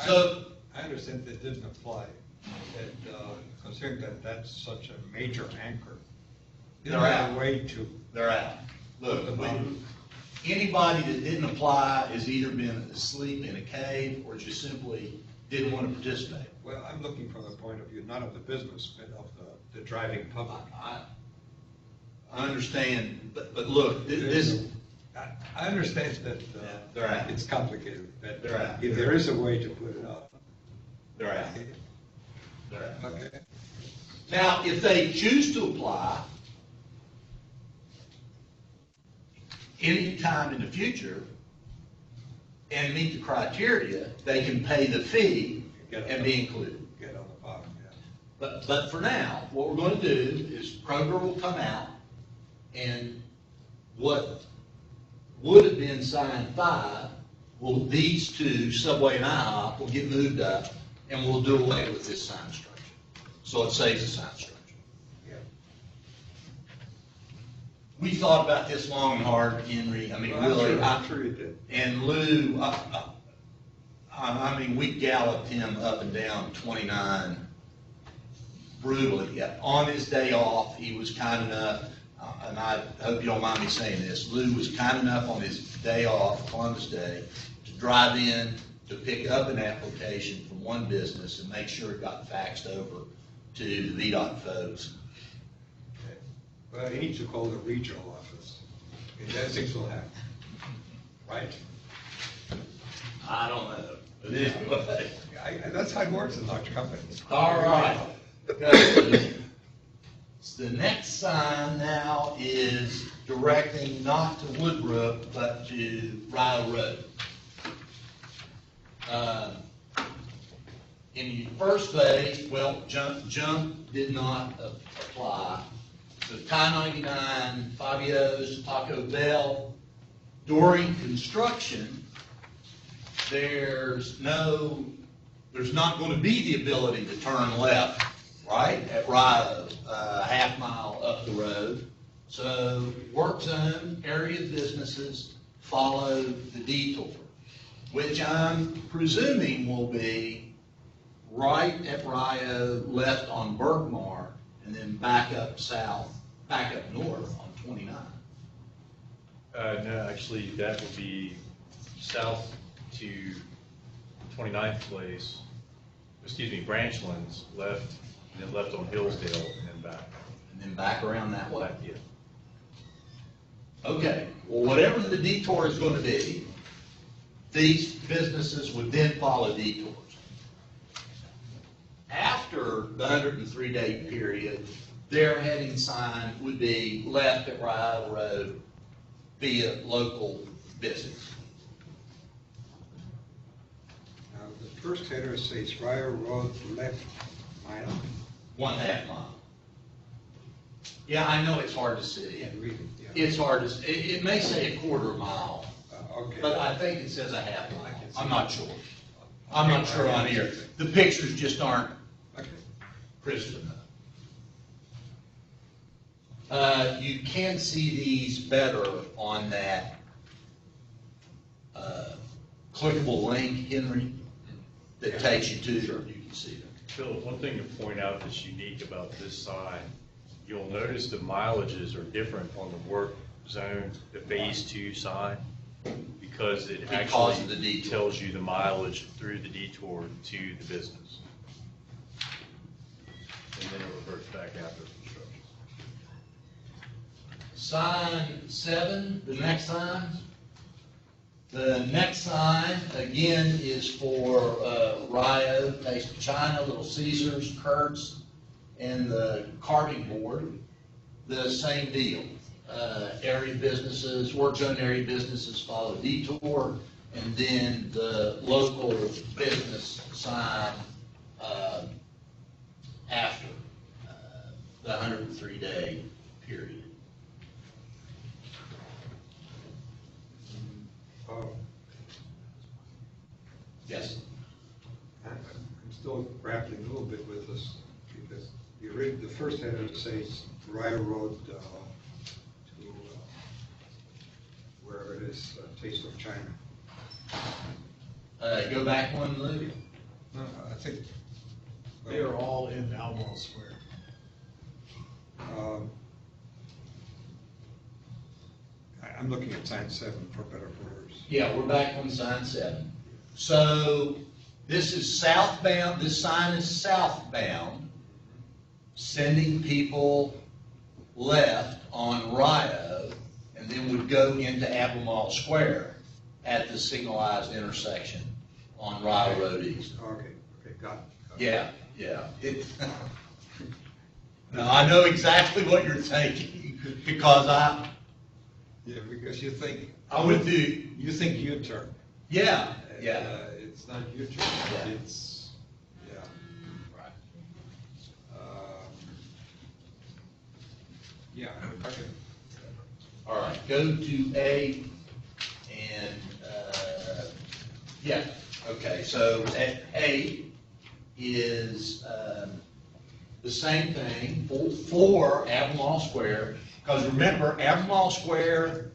So- I understand that didn't apply, that, considering that that's such a major anchor. Is They're there out. a way to, They're out. Look, anybody that didn't apply has either been asleep in a cave or just simply didn't want to participate. well, I'm looking from the point of view, not of the business, but of the driving public. I understand, but look, this, I understand that they're out. it's complicated, but They're out. if there is a way to put it up. They're out. They're out. Okay. Now, if they choose to apply any time in the future and meet the criteria, they can pay the fee and be included. Get on the bottom, yeah. But for now, what we're going to do is Kroger will come out, and what would have been sign 5, these 2, Subway and IHOP, will get moved up, and we'll do away with this sign structure. So it saves a sign structure. Yeah. We thought about this long and hard, Henry. I mean, Well, really. I'm sure you did. And Lou, I mean, we galloped him up and down 29 brutally. On his day off, he was kind enough, and I hope you don't mind me saying this, Lou was kind enough on his day off, Columbus Day, to drive in to pick up an application from one business and make sure it got faxed over to the VDOT folks. Okay. Well, he needs to call the regional office, and that things will happen. Right? I don't know. But anyway. That's how it works in large companies. All right. Okay. The next sign now is directing not to Woodbrook, but to Rio Road. In the first phase, well, Jump did not apply. So Thai-99, Fabio's, Taco Bell, during construction, there's not going to be the ability to turn left, right, at Rio, half mile up the road. So work zone, area of businesses follow the detour, which I'm presuming will be right at Rio, left on Berkmar, and then back up south, back up north on 29. No, actually, that would be south to 29th Place, Branchlands, left, and then left on Hillsdale, and then back. And then back around that way. Yeah. Okay, well, whatever the detour is going to be, these businesses would then follow detours. After the 103-day period, their heading sign would be left at Rio Road via local business. Now, the first header says Rio Road left mile. 1/2 mile. Yeah, I know it's hard to see. Can't read it, yeah. It's hard to, it may say a quarter mile, Okay. but I think it says a half mile. I'm not sure. I'm not sure on here. The pictures just aren't Okay. crisp enough. You can see these better on that clickable link, Henry, that takes you to, you can see them. Philip, one thing to point out that's unique about this sign, you'll notice the mileages are different on the work zone, the phase 2 sign, because it Because of the actually detour. tells you the mileage through the detour to the business. And then it reverts back after construction. Sign 7, the next sign. The next sign, again, is for Rio, Taste of China, Little Caesars, Kurt's, and the carving board. The same deal. Area businesses, work zone area businesses follow detour, and then the local business sign after the 103-day period. Yes. I'm still grappling a little bit with this, because the first header says Rio Road to wherever it is, Taste of China. Go back one, Lou. No, I think. They are all in Albemarle Square. I'm looking at sign 7 for better for worse. Yeah, we're back on sign 7. So this is southbound, this sign is southbound, sending people left on Rio, and then would go into Albemarle Square at the signalized intersection on Rio Road East. Okay, got it. Yeah. No, I know exactly what you're thinking, because Yeah, because you think. I would do, You think U-turn. yeah. It's not U-turn, Yeah. it's, yeah. Right. Yeah, okay. All right, go to A, and, yeah, okay, so at A is, the same thing for Albemarle Square, because remember, Albemarle Square,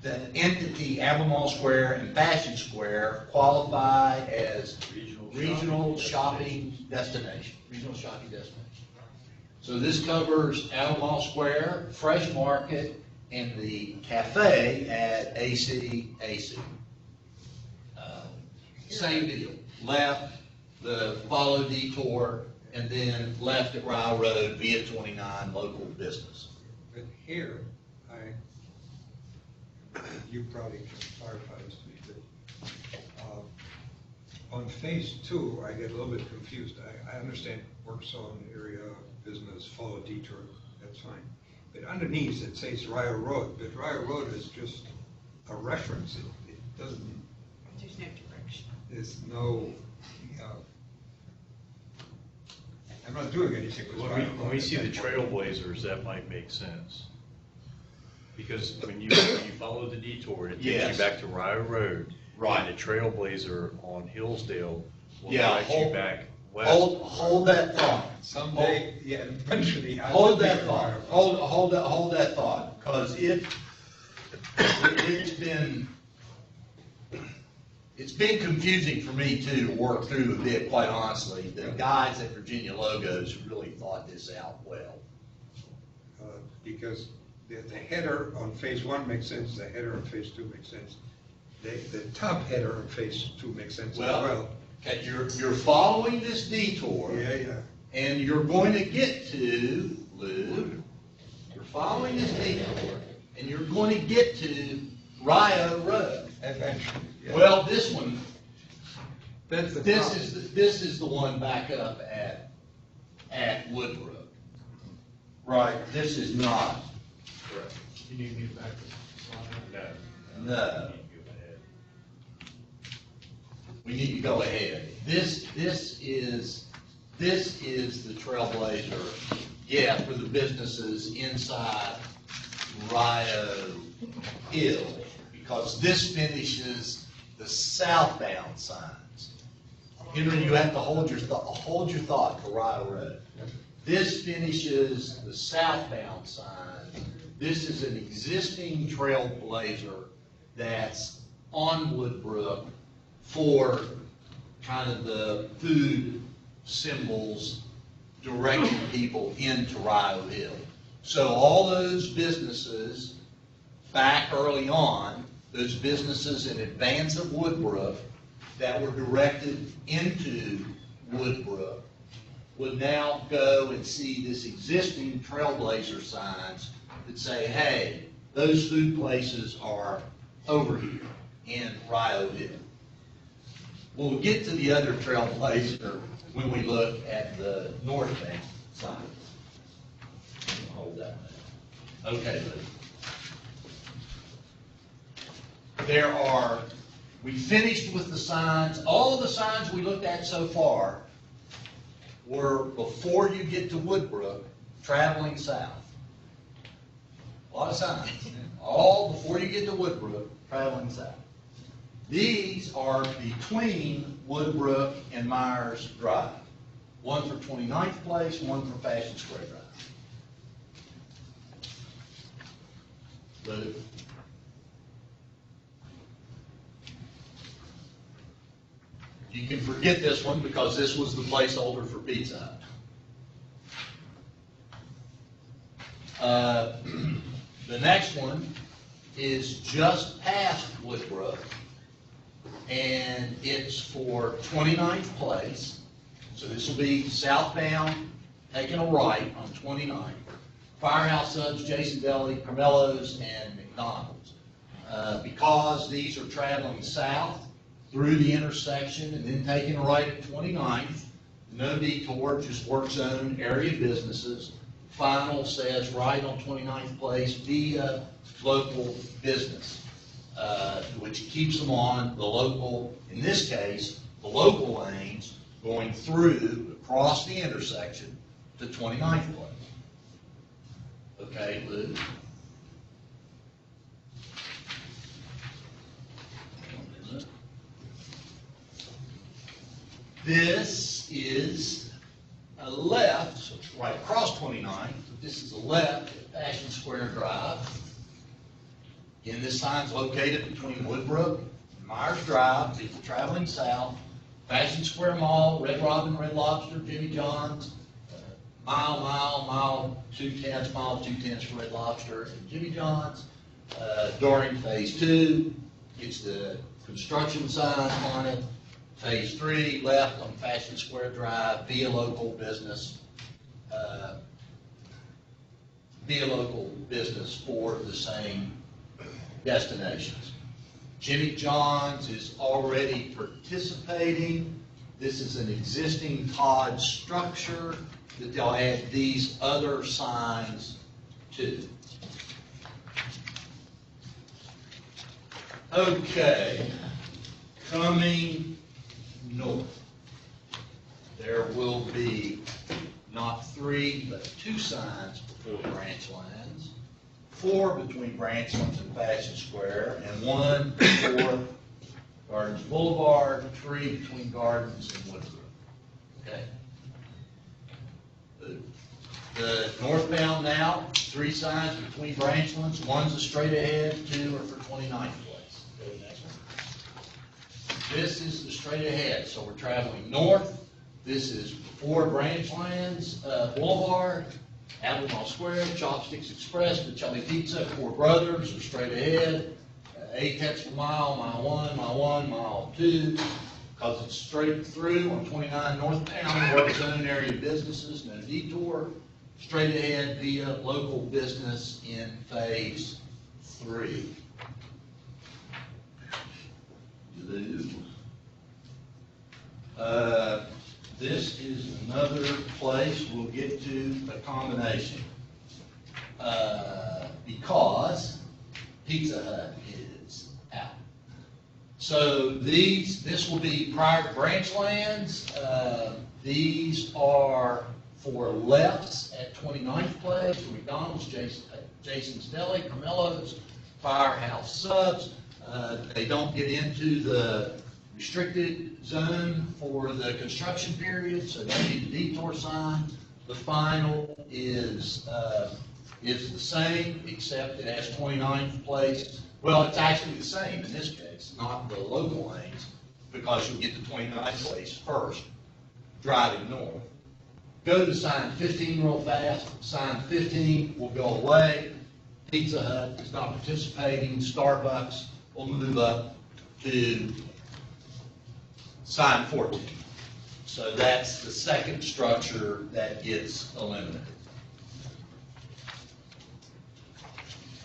the entity Albemarle Square and Fashion Square qualify as regional shopping destination. So this covers Albemarle Square, Fresh Market, and the cafe at AC. Same deal, left, the follow detour, and then left at Rye Road via 29 local business. But here, you probably can clarify this to me, but on phase 2, I get a little bit confused. I understand work zone area, business, follow detour, that's fine. But underneath, it says Rio Road, but Rio Road is just a reference. It doesn't, There's no direction. there's no, I'm not doing anything with Rio Road. When we see the trailblazers, that might make sense. Because when you follow the detour, it takes Yes. you back to Rio Road. Right. And the trailblazer on Hillsdale will Yeah, direct you back west. Hold that thought. Someday, yeah, eventually. I will Hold be that a thought, Rio Road. hold that thought, because it's been confusing for me too to work through a bit, quite honestly. The guys at Virginia Logos really thought this out well. Because the header on phase 1 makes sense, the header on phase 2 makes sense. The top header on phase 2 makes sense as well. Okay, you're following this detour. Yeah. And you're going to get to, Lou, you're following this detour, and you're going to get to Rio Road. Eventually, yeah. Well, this one, That's the this problem. this is the one back up at Woodbrook. Right, this is not. Correct. You need me back to slide. No. We need to go ahead. This is the Trailblazer Yeah, for the businesses inside Rio Hill, because this finishes the southbound signs. Henry, you have to hold your thought for Rio Road. This finishes the southbound signs. This is an existing trailblazer that's on Woodbrook for kind of the food symbols directing people into Rio Hill. So all those businesses back early on, those businesses in advance of Woodbrook that were directed into Woodbrook would now go and see this existing trailblazer signs that say, hey, those food places are over here in Rio Hill. We'll get to the other trailblazer when we look at the northbound signs. Hold that there. Okay, Lou. We finished with the signs. All of the signs we looked at so far were before you get to Woodbrook, traveling south. A lot of signs. All before you get to Woodbrook, traveling south. These are between Woodbrook and Myers Drive. One for 29th Place, one for Fashion Square Drive. Lou? You can forget this one because this was the placeholder for Pizza Hut. The next one is just past Woodbrook, and it's for 29th Place. So this will be southbound, taking a right on 29th. Firehouse Subs, Jason Deli, Carmelo's, and McDonald's. Because these are traveling south through the intersection and then taking a right at 29th, no detour, just work zone, area businesses. Final says right on 29th Place via local business, which keeps them on the local, in this case, the local lanes going through, across the intersection to 29th Place. Okay, Lou? This is a left, so it's right across 29th. This is a left at Fashion Square Drive. Again, this sign's located between Woodbrook and Myers Drive. People traveling south. Fashion Square Mall, Red Robin, Red Lobster, Jimmy John's, mile 2/10 for Red Lobster and Jimmy John's. During phase 2, gets the construction sign on it. Phase 3, left on Fashion Square Drive, via local business for the same destinations. Jimmy John's is already participating. This is an existing Todd structure that they'll add these other signs to. Okay, coming north, there will be not 3, but 2 signs before Branchlands, 4 between Branchlands and Fashion Square, and 1 before Gardens Boulevard, 3 between Gardens and Woodbrook. Okay? The northbound now, 3 signs between Branchlands, 1's a straight ahead, 2 are for 29th Place. Go to the next one. This is the straight ahead, so we're traveling north. This is before Branchlands Boulevard, Albemarle Square, Chopsticks Express, the Chili Pizza, 4 Brothers are straight ahead. 8/10 of a mile, mile 1, mile 2, because it's straight through on 29 northbound, work zone area businesses, no detour. Straight ahead via local business in phase 3. This is another place we'll get to a combination. Because Pizza Hut is out. So this will be prior to Branchlands. These are for lefts at 29th Place, McDonald's, Jason's Deli, Carmelo's, Firehouse Subs. They don't get into the restricted zone for the construction period, so they need a detour sign. The final is the same, except it has 29th Place. Well, it's actually the same in this case, not the local lanes, because you'll get to 29th Place first, driving north. Go to sign 15 real fast. Sign 15 will go away. Pizza Hut is not participating. Starbucks will move up to sign 14. So that's the second structure that gets eliminated.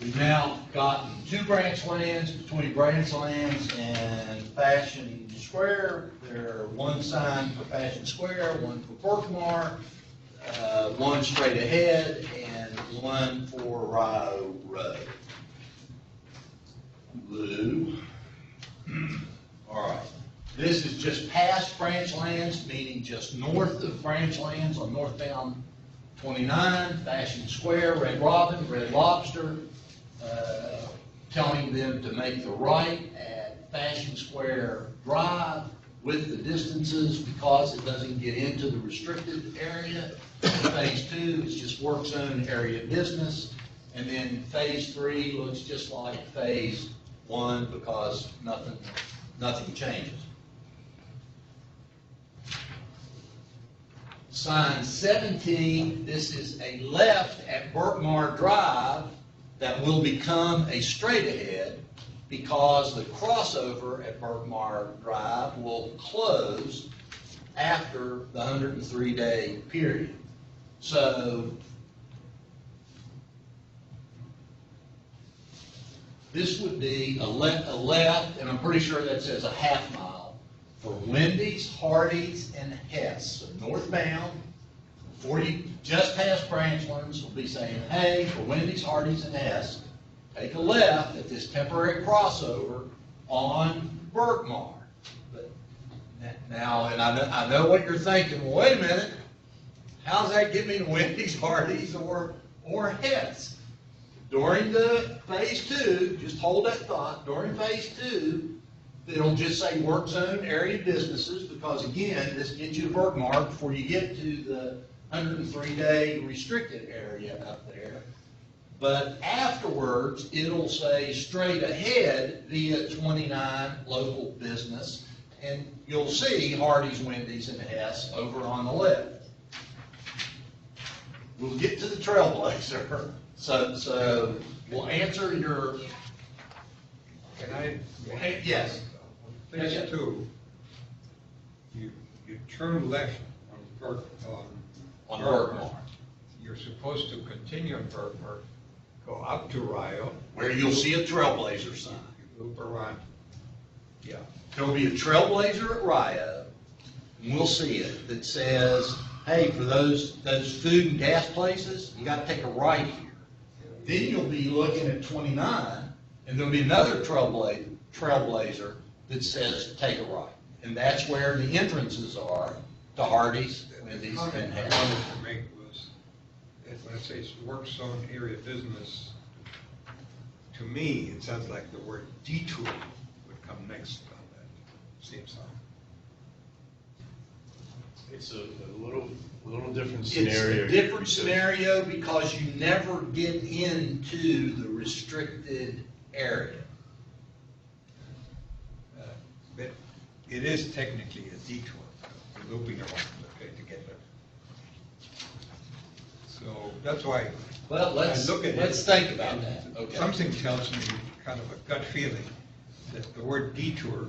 We've now gotten 2 branch lands. Between branch lands and Fashion Square, there are 1 sign for Fashion Square, 1 for Berkmar, 1 straight ahead, and 1 for Rio Road. Blue. All right. This is just past branch lands, meaning just north of branch lands on northbound 29, Fashion Square, Red Robin, Red Lobster, telling them to make the right at Fashion Square Drive with the distances because it doesn't get into the restricted area. Phase 2 is just work zone area business. And then phase 3 looks just like phase 1 because nothing changes. Sign 17, this is a left at Berkmar Drive that will become a straight ahead because the crossover at Berkmar Drive will close after the 103-day period. So this would be a left, and I'm pretty sure that says a half mile, for Wendy's, Hardee's, and Hess. So northbound, before you just past Branchlands, will be saying, hey, for Wendy's, Hardee's, and Hess, take a left at this temporary crossover on Berkmar. But now, and I know what you're thinking, well, wait a minute, how does that get me to Wendy's, Hardee's, or Hess? During the phase 2, just hold that thought, during phase 2, it'll just say work zone area businesses, because again, this gets you to Berkmar before you get to the 103-day restricted area up there. But afterwards, it'll say straight ahead via 29 local business, and you'll see Hardee's, Wendy's, and Hess over on the left. We'll get to the Trailblazer. So we'll answer your. Can I? Yes. Phase 2, you turn left on Berkmar. You're supposed to continue on Berkmar, go up to Rio. Where you'll see a Trailblazer sign. You loop around. Yeah. There'll be a Trailblazer at Rio, and we'll see it, that says, hey, for those food and gas places, you gotta take a right here. Then you'll be looking at 29, and there'll be another Trailblazer that says take a right. And that's where the entrances are to Hardee's, Wendy's, and I Hess. wanted to make was, when it says work zone area business, to me, it sounds like the word detour would come next on that same sign. It's a little different It's scenario. a different scenario because you never get into the restricted area. But it is technically a detour, looping around, okay, to get there. So that's why Well, let's think about that. Okay. something tells me, kind of a gut feeling, that the word detour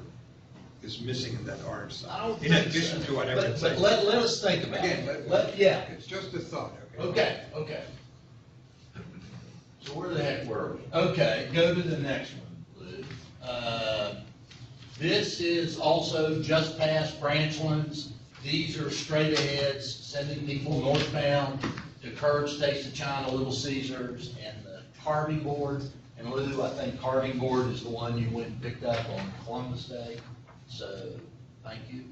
is missing in that orange sign. I don't In think addition so. to what I've been But saying. let us think about Again, it. Yeah. It's just a thought, okay? Okay. So where the heck were we? Okay, go to the next one, Lou. This is also just past Branchlands. These are straight aheads, sending people northbound to Curtis, Taste of China, Little Caesars, and the carving board. And Lou, I think carving board is the one you went and picked up on Columbus Day. So, thank you.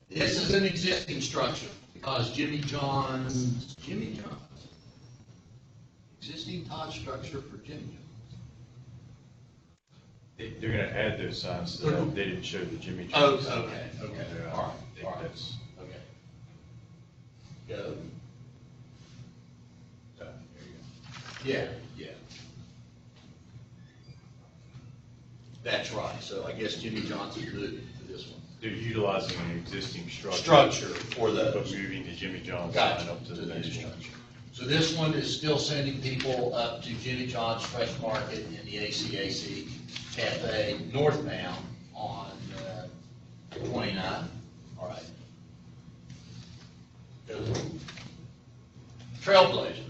This is an existing structure because Jimmy John's, existing Todd structure for Jimmy John's. They're gonna add those signs, so they didn't show the Jimmy Oh, John's. okay, Yeah, all I right, think all right, that's- okay. Go. there you Yeah, yeah. That's right, so I guess Jimmy John's is moving to this one. go. They're utilizing an existing structure. Structure for But those. moving the Jimmy John's Gotcha, sign up to the new next one. structure. So this one is still sending people up to Jimmy John's Fresh Market in the ACAC Cafe northbound on 29. All right. Go. Trailblazer.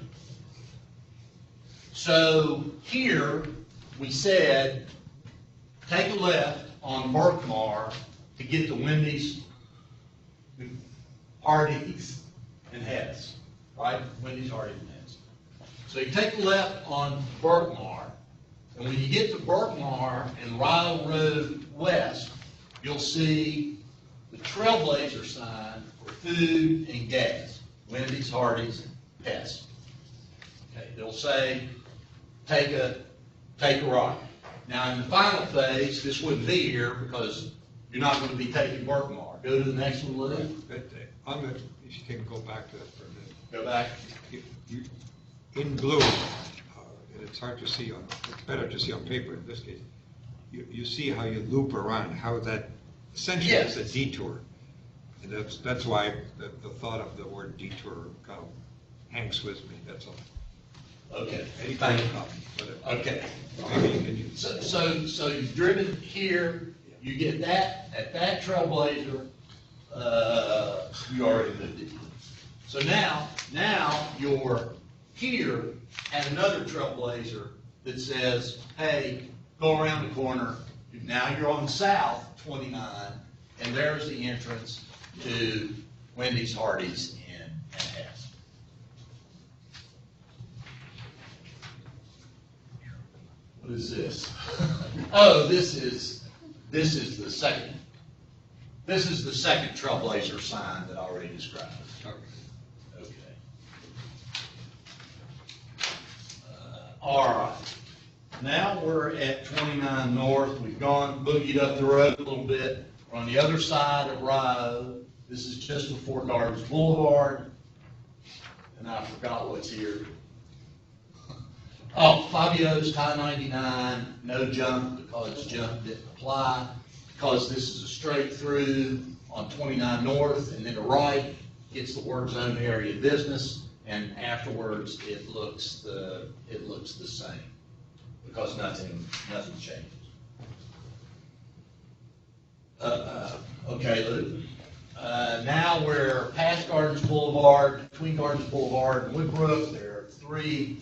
So here, we said, take a left on Berkmar to get to Wendy's, Hardee's, and Hess, right? Wendy's, Hardee's, and Hess. So you take a left on Berkmar, and when you get to Berkmar and Ryle Road West, you'll see the Trailblazer sign for food and gas, Wendy's, Hardee's, Hess. Okay, they'll say, take a right. Now, in the final phase, this wouldn't be here because you're not going to be taking Berkmar. Go to the next one, Lou. But on the, if you can go back to that for a minute. Go back. In blue, and it's hard to see on, it's better to see on paper in this case, you see how you loop around, how that essentially is a detour. And that's why the thought of the word detour kind of hangs with me, that's all. Okay. Anytime. Okay. Maybe you can use. So you've driven here, you get that, at that Trailblazer, you already moved it. So now you're here at another Trailblazer that says, hey, go around the corner. Now you're on South 29, and there's the entrance to Wendy's, Hardee's, and Hess. What is this? Oh, this is the second. This is the second Trailblazer sign that I already described. Okay. All right. Now we're at 29 North. We've gone, boogied up the road a little bit. We're on the other side of Rye. This is just before Gardens Boulevard. And I forgot what's here. Oh, Fabio's Tie 99, no jump because jump didn't apply. Because this is a straight through on 29 North and then to right, it's the work zone area business. And afterwards, it looks the same because nothing changes. Okay, Lou. Now we're past Gardens Boulevard, between Gardens Boulevard and Woodbrook. There are three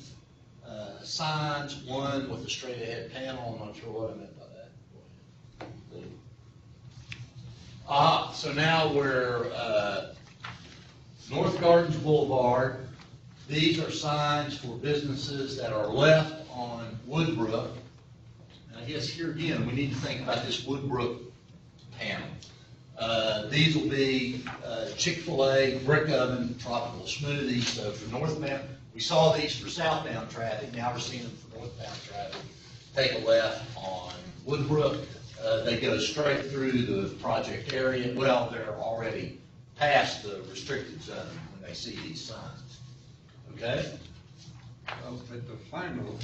signs, one with a straight ahead panel. I'm not sure what I meant by that. So now we're North Gardens Boulevard. These are signs for businesses that are left on Woodbrook. And I guess here again, we need to think about this Woodbrook panel. These will be Chick-fil-A, Brick Oven, Tropical Smoothie. So for northbound, we saw these for southbound traffic. Now we're seeing them for northbound traffic. Take a left on Woodbrook. They go straight through the project area. Well, they're already past the restricted zone when they see these signs. Okay? Well, but the final,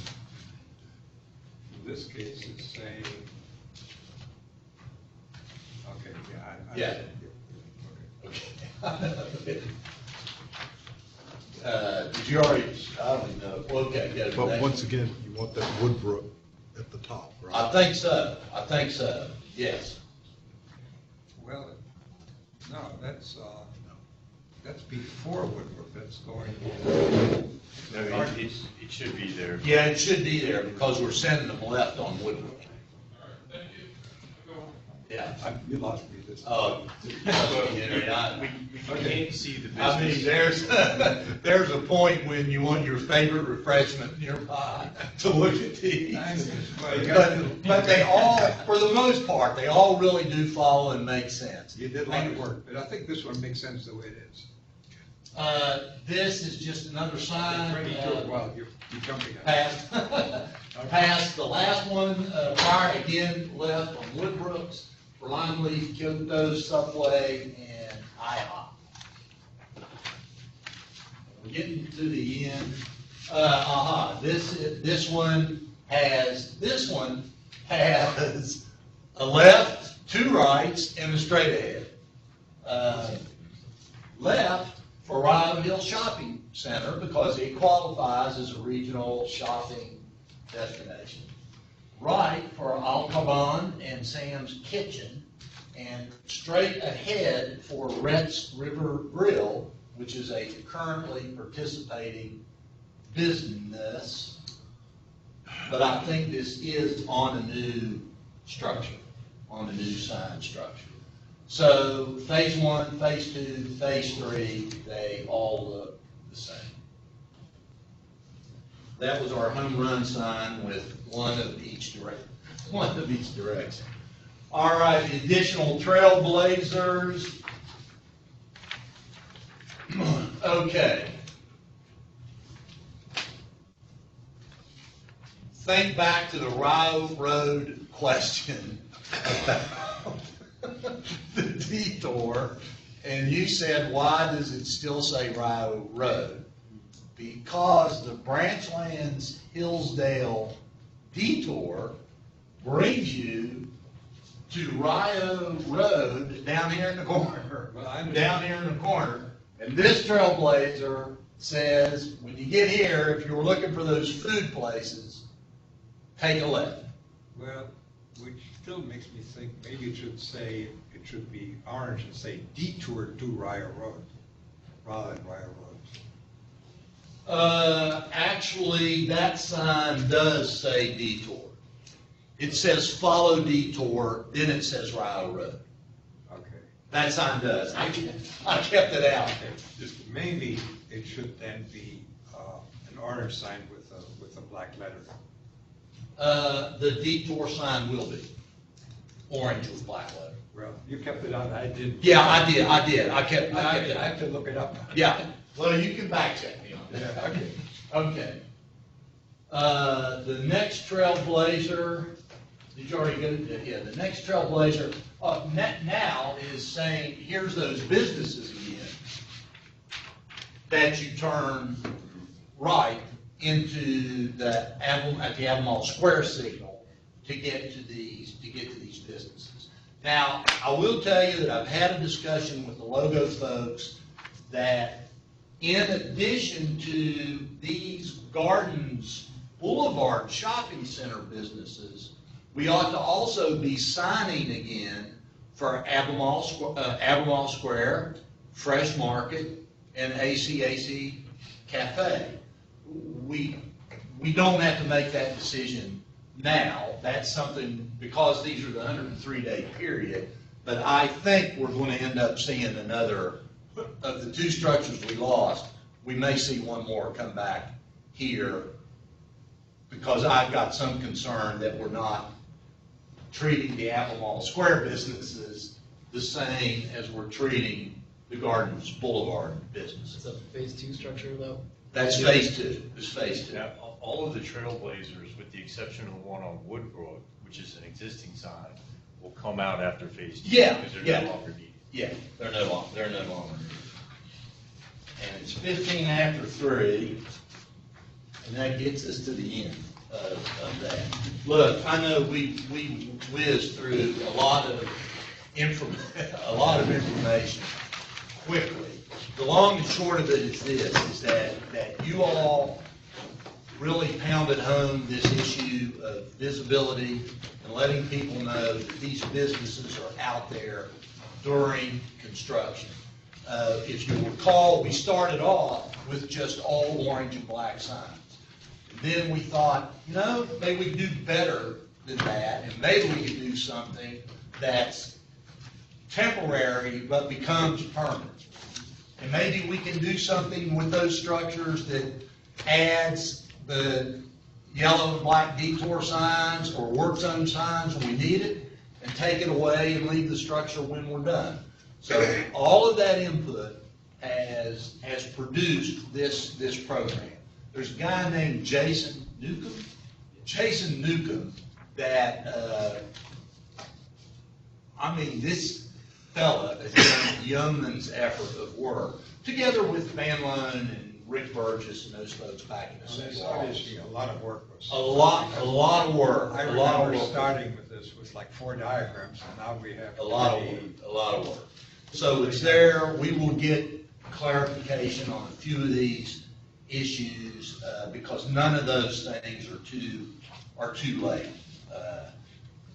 in this case, is saying, okay, yeah. Okay. Did you already, I don't even know. Okay, go to the But next once one. again, you want that Woodbrook at the top, right? I think so, yes. Well, no, that's before Woodbrook, that's going. No, it should be there. Yeah, it should be there because we're sending them left on Woodbrook. Yeah. You lost me this. Oh, Henry, We can't see the I mean, business. there's a point when you want your favorite refreshment nearby to look at these. But they all, for the most part, they all really do follow and make sense. You did a lot of work, but I think this one makes sense the way it is. This is just another sign. Ready to, well, you're jumping up. Past the last one, prior, again, left on Woodbrooks, for Lime Leaf, Kyoto's, Subway, and IHOP. We're getting to the end. This one has a left, two rights, and a straight ahead. Left for Ryan Hill Shopping Center because it qualifies as a regional shopping destination. Right for Al Caban and Sam's Kitchen, and straight ahead for Rhett's River Grill, which is a currently participating business, but I think this is on a new structure, on a new sign structure. So phase 1, phase 2, phase 3, they all look the same. That was our home run sign with one of each direction. All right, the additional trailblazers. Okay. Think back to the Rio Road question about the detour, and you said, why does it still say Rio Road? Because the Branchlands Hillsdale detour brings you to Rio Road down here in the corner, and this trailblazer says, when you get here, if you were looking for those food places, take a left. Well, which still makes me think maybe it should be orange and say detour to Rio Road, rather than Rio Road. Actually, that sign does say detour. It says follow detour, then it says Rio Road. Okay. That sign does. I kept it out. Just maybe it should then be an orange sign with a black letter. The detour sign will be orange with black letter. Well, you kept it on, I didn't. Yeah, I did. I kept it. I have to look it up. Yeah. Well, you can back check me on that. Yeah, okay. Okay. The next trailblazer, did you already get it? Yeah, the next trailblazer now is saying, here's those businesses again that you turn right into at the Albemarle Square signal to get to these businesses. Now, I will tell you that I've had a discussion with the logo folks that in addition to these Gardens Boulevard shopping center businesses, we ought to also be signing again for Albemarle Square, Fresh Market, and ACAC Cafe. We don't have to make that decision now. That's something, because these are the 103-day period, but I think we're going to end up seeing another, of the two structures we lost, we may see one more come back here, because I've got some concern that we're not treating the Albemarle Square businesses the same as we're treating the Gardens Boulevard businesses. It's a phase 2 structure though? That's phase 2, is phase 2. Now, all of the trailblazers, with the exception of the one on Woodbrook, which is an existing sign, will come out after phase 2. Yeah, Because they're yeah. no longer needed. Yeah, they're no longer. And it's 15 after 3, and that gets us to the end of that. Look, I know we whizzed through a lot of information quickly. The long and short of it is this, is that you all really pounded home this issue of visibility and letting people know that these businesses are out there during construction. If you recall, we started off with just all orange and black signs. Then we thought, maybe we could do better than that, and maybe we could do something that's temporary but becomes permanent. And maybe we can do something with those structures that adds the yellow and black detour signs or work zone signs when we need it, and take it away and leave the structure when we're done. So all of that input has produced this program. There's a guy named Jason Newcomb that, this fella has done a yeoman's effort of work, together with Van Loan and Rick Burgess and those folks back in the This city. obviously a lot of work was. A lot of work. I a lot of remember work. starting with this with like 4 diagrams, and now we have. A lot of work. So it's there, we will get clarification on a few of these issues, because none of those things are too late.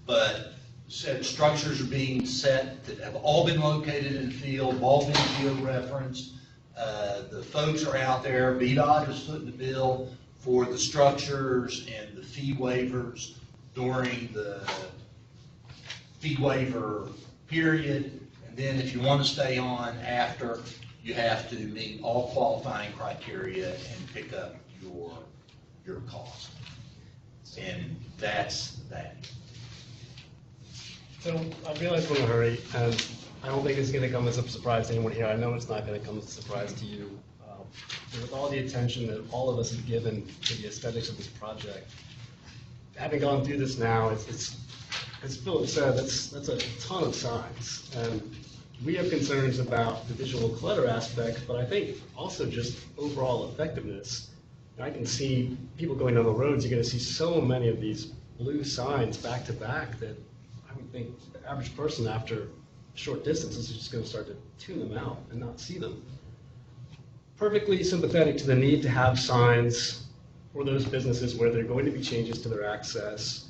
But said structures are being set that have all been located in the field, have all been field referenced. The folks are out there, VDOT is footing the bill for the structures and the fee waivers during the fee waiver period. And then if you want to stay on after, you have to meet all qualifying criteria and pick up your cost. And that's that. So I realize we're in a hurry, and I don't think it's going to come as a surprise to anyone here. I know it's not going to come as a surprise to you. With all the attention that all of us have given to the aesthetics of this project, having gone through this now, it's as Philip said, that's a ton of signs. And we have concerns about the visual clutter aspect, but I think also just overall effectiveness. I can see people going down the roads, you're going to see so many of these blue signs back to back that I would think the average person after short distances is just going to start to tune them out and not see them. Perfectly sympathetic to the need to have signs for those businesses where there are going to be changes to their access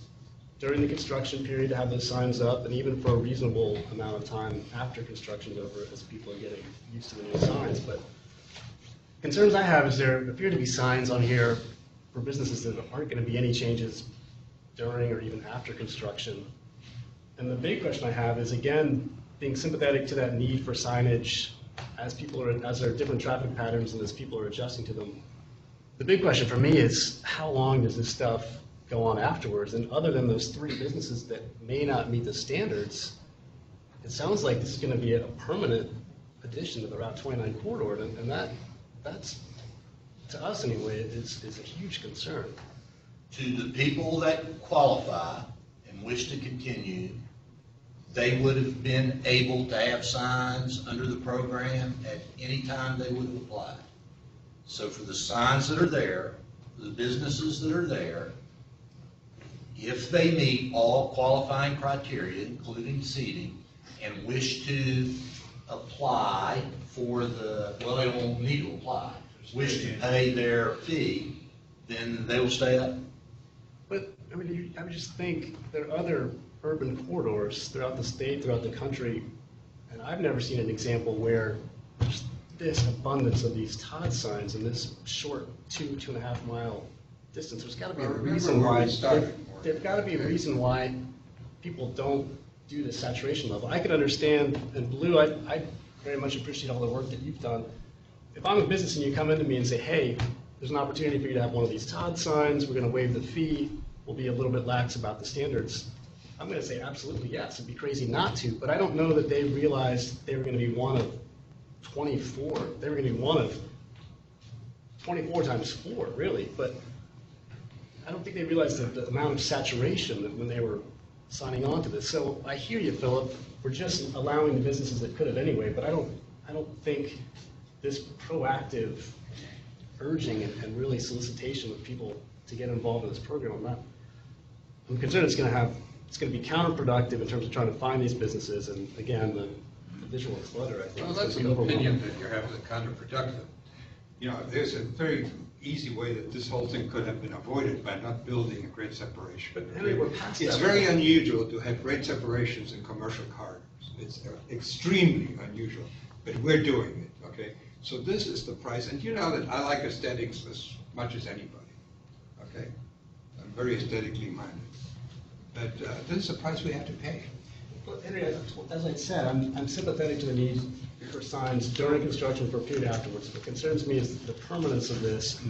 during the construction period, to have those signs up, and even for a reasonable amount of time after construction's over as people are getting used to the new signs. But concerns I have is there appear to be signs on here for businesses that aren't going to be any changes during or even after construction. And the big question I have is, again, being sympathetic to that need for signage as there are different traffic patterns and as people are adjusting to them. The big question for me is, how long does this stuff go on afterwards? And other than those 3 businesses that may not meet the standards, it sounds like this is going to be a permanent addition to the Route 29 corridor, and that's, to us anyway, is a huge concern. To the people that qualify and wish to continue, they would have been able to have signs under the program at any time they would have applied. So for the signs that are there, for the businesses that are there, if they meet all qualifying criteria, including seating, and wish to apply for they won't need to apply, wish to pay their fee, then they will stay up. But, I mean, I would just think there are other urban corridors throughout the state, throughout the country, and I've never seen an example where there's this abundance of these Todd signs in this short 2.5 mile distance. There's got to be a reason why. There's got to be a reason why people don't do the saturation level. I could understand, and Blue, I very much appreciate all the work that you've done. If I'm a business and you come into me and say, hey, there's an opportunity for you to have one of these Todd signs, we're going to waive the fee, we'll be a little bit lax about the standards, I'm going to say absolutely yes. It'd be crazy not to, but I don't know that they realized they were going to be one of 24. They were going to be one of 24 times 4, really. But I don't think they realized the amount of saturation that when they were signing on to this. So I hear you, Philip. We're just allowing the businesses that could have anyway, but I don't think this proactive urging and really solicitation of people to get involved in this program, I'm concerned it's going to be counterproductive in terms of trying to find these businesses, and again, the visual clutter, I think. Well, that's an opinion that you're having counterproductive. You know, there's a very easy way that this whole thing could have been avoided by not building a grade separation. But Henry, we're past that. It's very unusual to have grade separations in commercial corridors. It's extremely unusual, but we're doing it, okay? So this is the price, and you know that I like aesthetics as much as anybody, okay? I'm very aesthetically minded. But this is the price we have to pay. Well, Henry, as I said, I'm sympathetic to the need for signs during construction for a period afterwards. What concerns me is the permanence of this,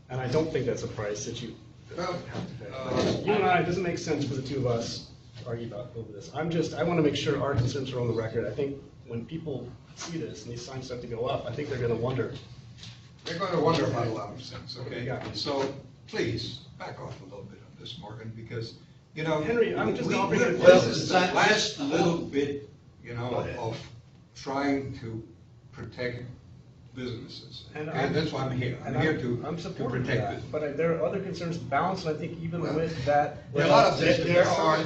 and I don't think that's a price that you have to pay. You and I, it doesn't make sense for the two of us to argue about over this. I want to make sure our concerns are on the record. I think when people see this and these signs start to go up, I think they're going to wonder. They're going to wonder about a lot of things, okay? Yeah. So please, back off a little bit on this, Morgan, because, you know. Henry, I'm just offering you- This is the last little bit, you know, Go ahead. of trying to protect businesses. And And that's why I'm here. I'm here to supportive of protect that, business. but there are other concerns balanced, and I think even with that. There are a lot of things.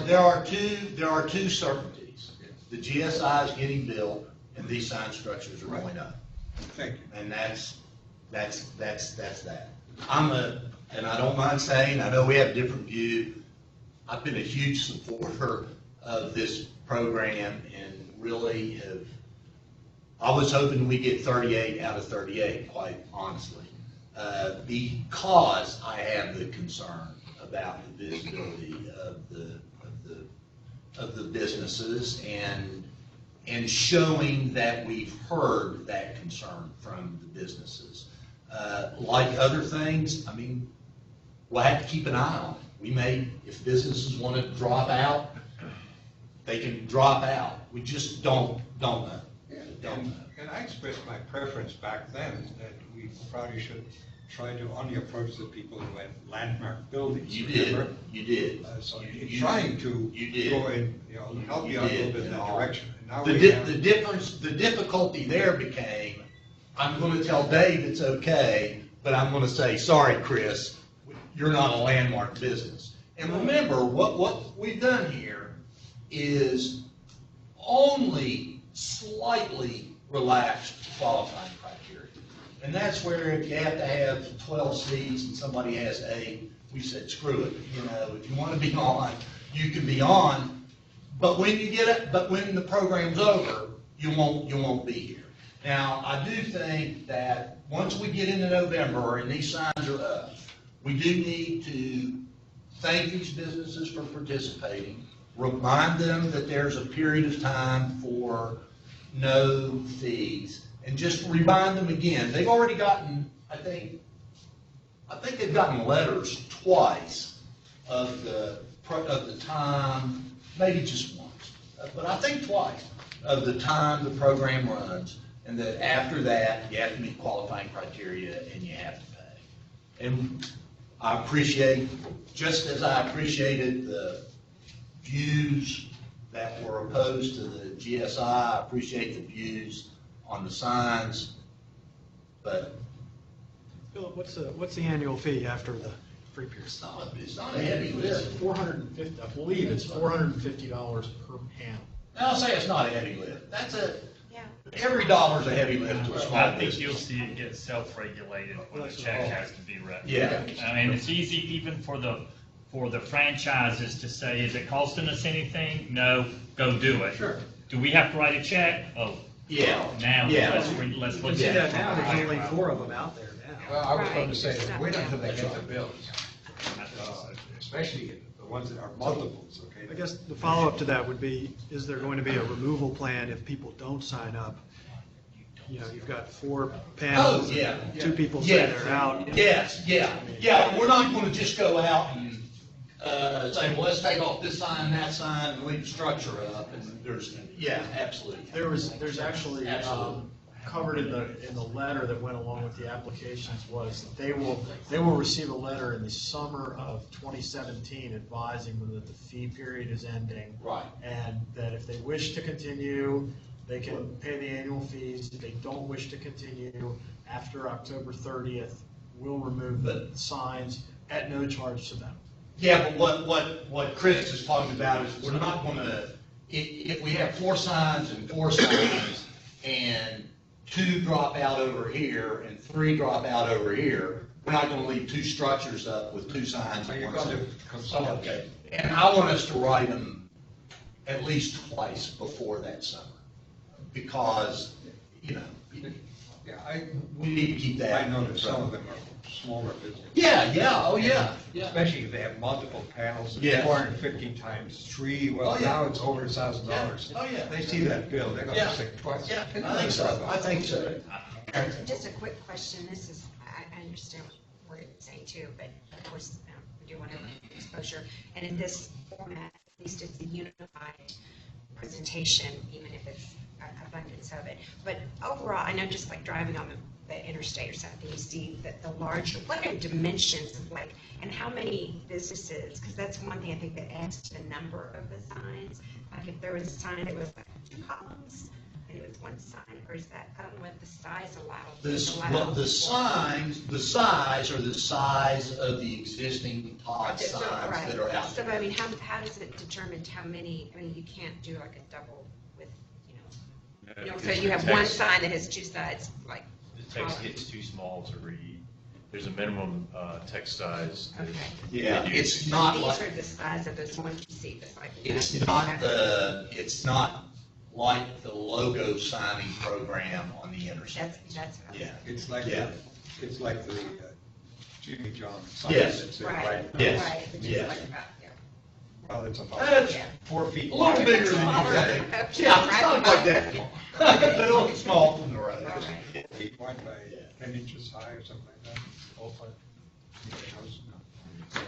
There are two certainties. The GSI is getting built, and these sign structures are going up. Thank you. And that's that. And I don't mind saying, I know we have a different view. I've been a huge supporter of this program and really I was hoping we get 38 out of 38, quite honestly, because I have the concern about the visibility of the businesses and showing that we've heard that concern from the businesses. Like other things, I mean, we'll have to keep an eye on it. If businesses want to drop out, they can drop out. We just don't know. And I expressed my preference back then that we probably should try to only approach the people who have landmark buildings. You remember? did. So trying to go in, you know, help you out a little bit in that direction. And now The difficulty there became, I'm going to tell Dave it's okay, but I'm going to say, sorry, Chris, you're not a landmark business. And remember, what we've done here is only slightly relaxed qualifying criteria. And that's where if you have to have 12 seats and somebody has 8, we said, screw it. You know, if you want to be on, you can be on. But when the program's over, you won't be here. Now, I do think that once we get into November and these signs are up, we do need to thank these businesses for participating, remind them that there's a period of time for no fees, and just remind them again. They've already gotten, I think they've gotten letters twice of the time, maybe just once, but I think twice of the time the program runs, and that after that, you have to meet qualifying criteria and you have to pay. And I appreciate, just as I appreciated the views that were opposed to the GSI, I appreciate the views on the signs, but Philip, what's the annual fee after the free period? it's not a heavy lift. 450, I believe it's $450 per panel. I'll say it's not a heavy lift. Yeah. Every dollar's a heavy lift to a small I think business. you'll see it get self-regulated when the check has to be written. Yeah. I mean, it's easy even for the franchises to say, is it costing us anything? No, go do it. Sure. Do we have to write a check? Oh, Yeah. now Yeah. let's look You see at that it. now, there's only 4 of them out there now. Well, I was going to Right. say, Stop wait now. until they get the bills, especially the ones that are multiples, okay? I guess the follow-up to that would be, is there going to be a removal plan if people don't sign up? You know, you've got 4 panels, Oh, yeah. 2 people say Yeah. they're out. Yes, yeah. We're not going to just go out and say, well, let's take off this sign and that sign and leave the structure up. And absolutely. There's actually, Absolutely. covered in the letter that went along with the applications was they will receive a letter in the summer of 2017 advising them that the fee period is ending. Right. And that if they wish to continue, they can pay the annual fees. If they don't wish to continue, after October 30th, we'll remove the signs at no charge to them. Yeah, but what Chris is talking about is we're not going to, if we have 4 signs and 4 signs and 2 drop out over here and 3 drop out over here, we're not going to leave 2 structures up with 2 signs. So and you're one going sign. to consolidate. Okay, and I want us to write them at least twice before that summer, because, Yeah, we need to keep that. I noticed some of them are smaller business. Yeah, oh, yeah. Especially if they have multiple panels, Yes. 450 times 3, well, Oh, yeah. now it's over $1,000. Oh, yeah. They see that bill, they're Yeah. gonna think twice. Yeah, I think so, I think so. Just a quick question, this is, I understand what you're saying too, but of course, we do want to have exposure. And in this format, at least it's a unified presentation, even if it's abundance of it. But overall, I know just like driving on the interstate or something, you see that the larger, what are dimensions of like, and how many businesses, because that's one thing I think that adds to the number of the signs. Like if there was a sign that was like 2 columns, and it was one sign, or is that, I don't know what the size allows. The size are the size of the existing Todd signs that are out So, there. I mean, how does it determine how many, I mean, you can't do like a double with, so you have one sign that has 2 sides, like. The text gets too small to read. There's a minimum text size. that Okay. Yeah, they do. it's not These like, are the size of those ones you see, that's like. it's not like the logo signing program on the interstate. That's what I was. Yeah. It's like, Yeah. it's like the Jimmy John sign. Yes. that's it, Right, Yes. right, which is Yes. like about, yeah. Well, it's about That's 4 feet. a little bigger than you think. Yeah, something like that. A little small from the road. All right. 4 feet wide by 10 inches high or something like that.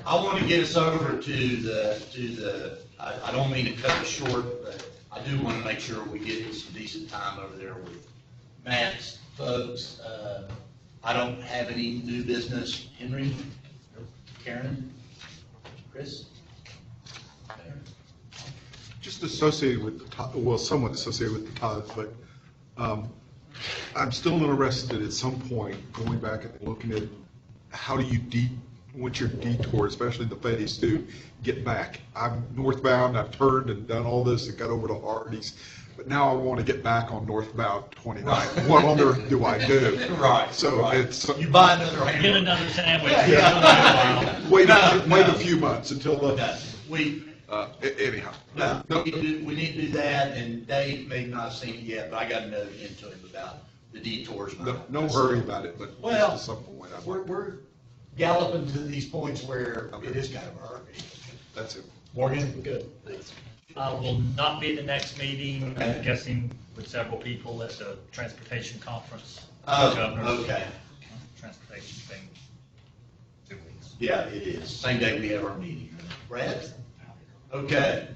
I want to get us over to the, I don't mean to cut it short, but I do want to make sure we get some decent time over there with Matt's folks. I don't have any new business. Henry? Karen? Chris? Just associated with the Todd, well, somewhat associated with the Todd, but I'm still interested at some point going back and looking at how do you what's your detour, especially the phase 2, get back. I'm northbound, I've turned and done all this and got over to Hardee's, but now I want to get back on northbound 29. What on earth do I do? Right. So it's, You buy another Get hamburger. another sandwich. Yeah. wait No. a few months until No, the, we, anyhow. no, we need to do that, and Dave may not have seen it yet, but I got a note into him about the detours. No hurry about it, but Well, just at some point. we're galloping to these points where it is kind of a hurry. That's it. Morgan? Good. Will not be the next meeting, Okay. I'm guessing with several people at the transportation conference. Oh, Governors. okay. Transportation thing, 2 weeks. Yeah, it is. Same day we have our meeting. Brad? Okay.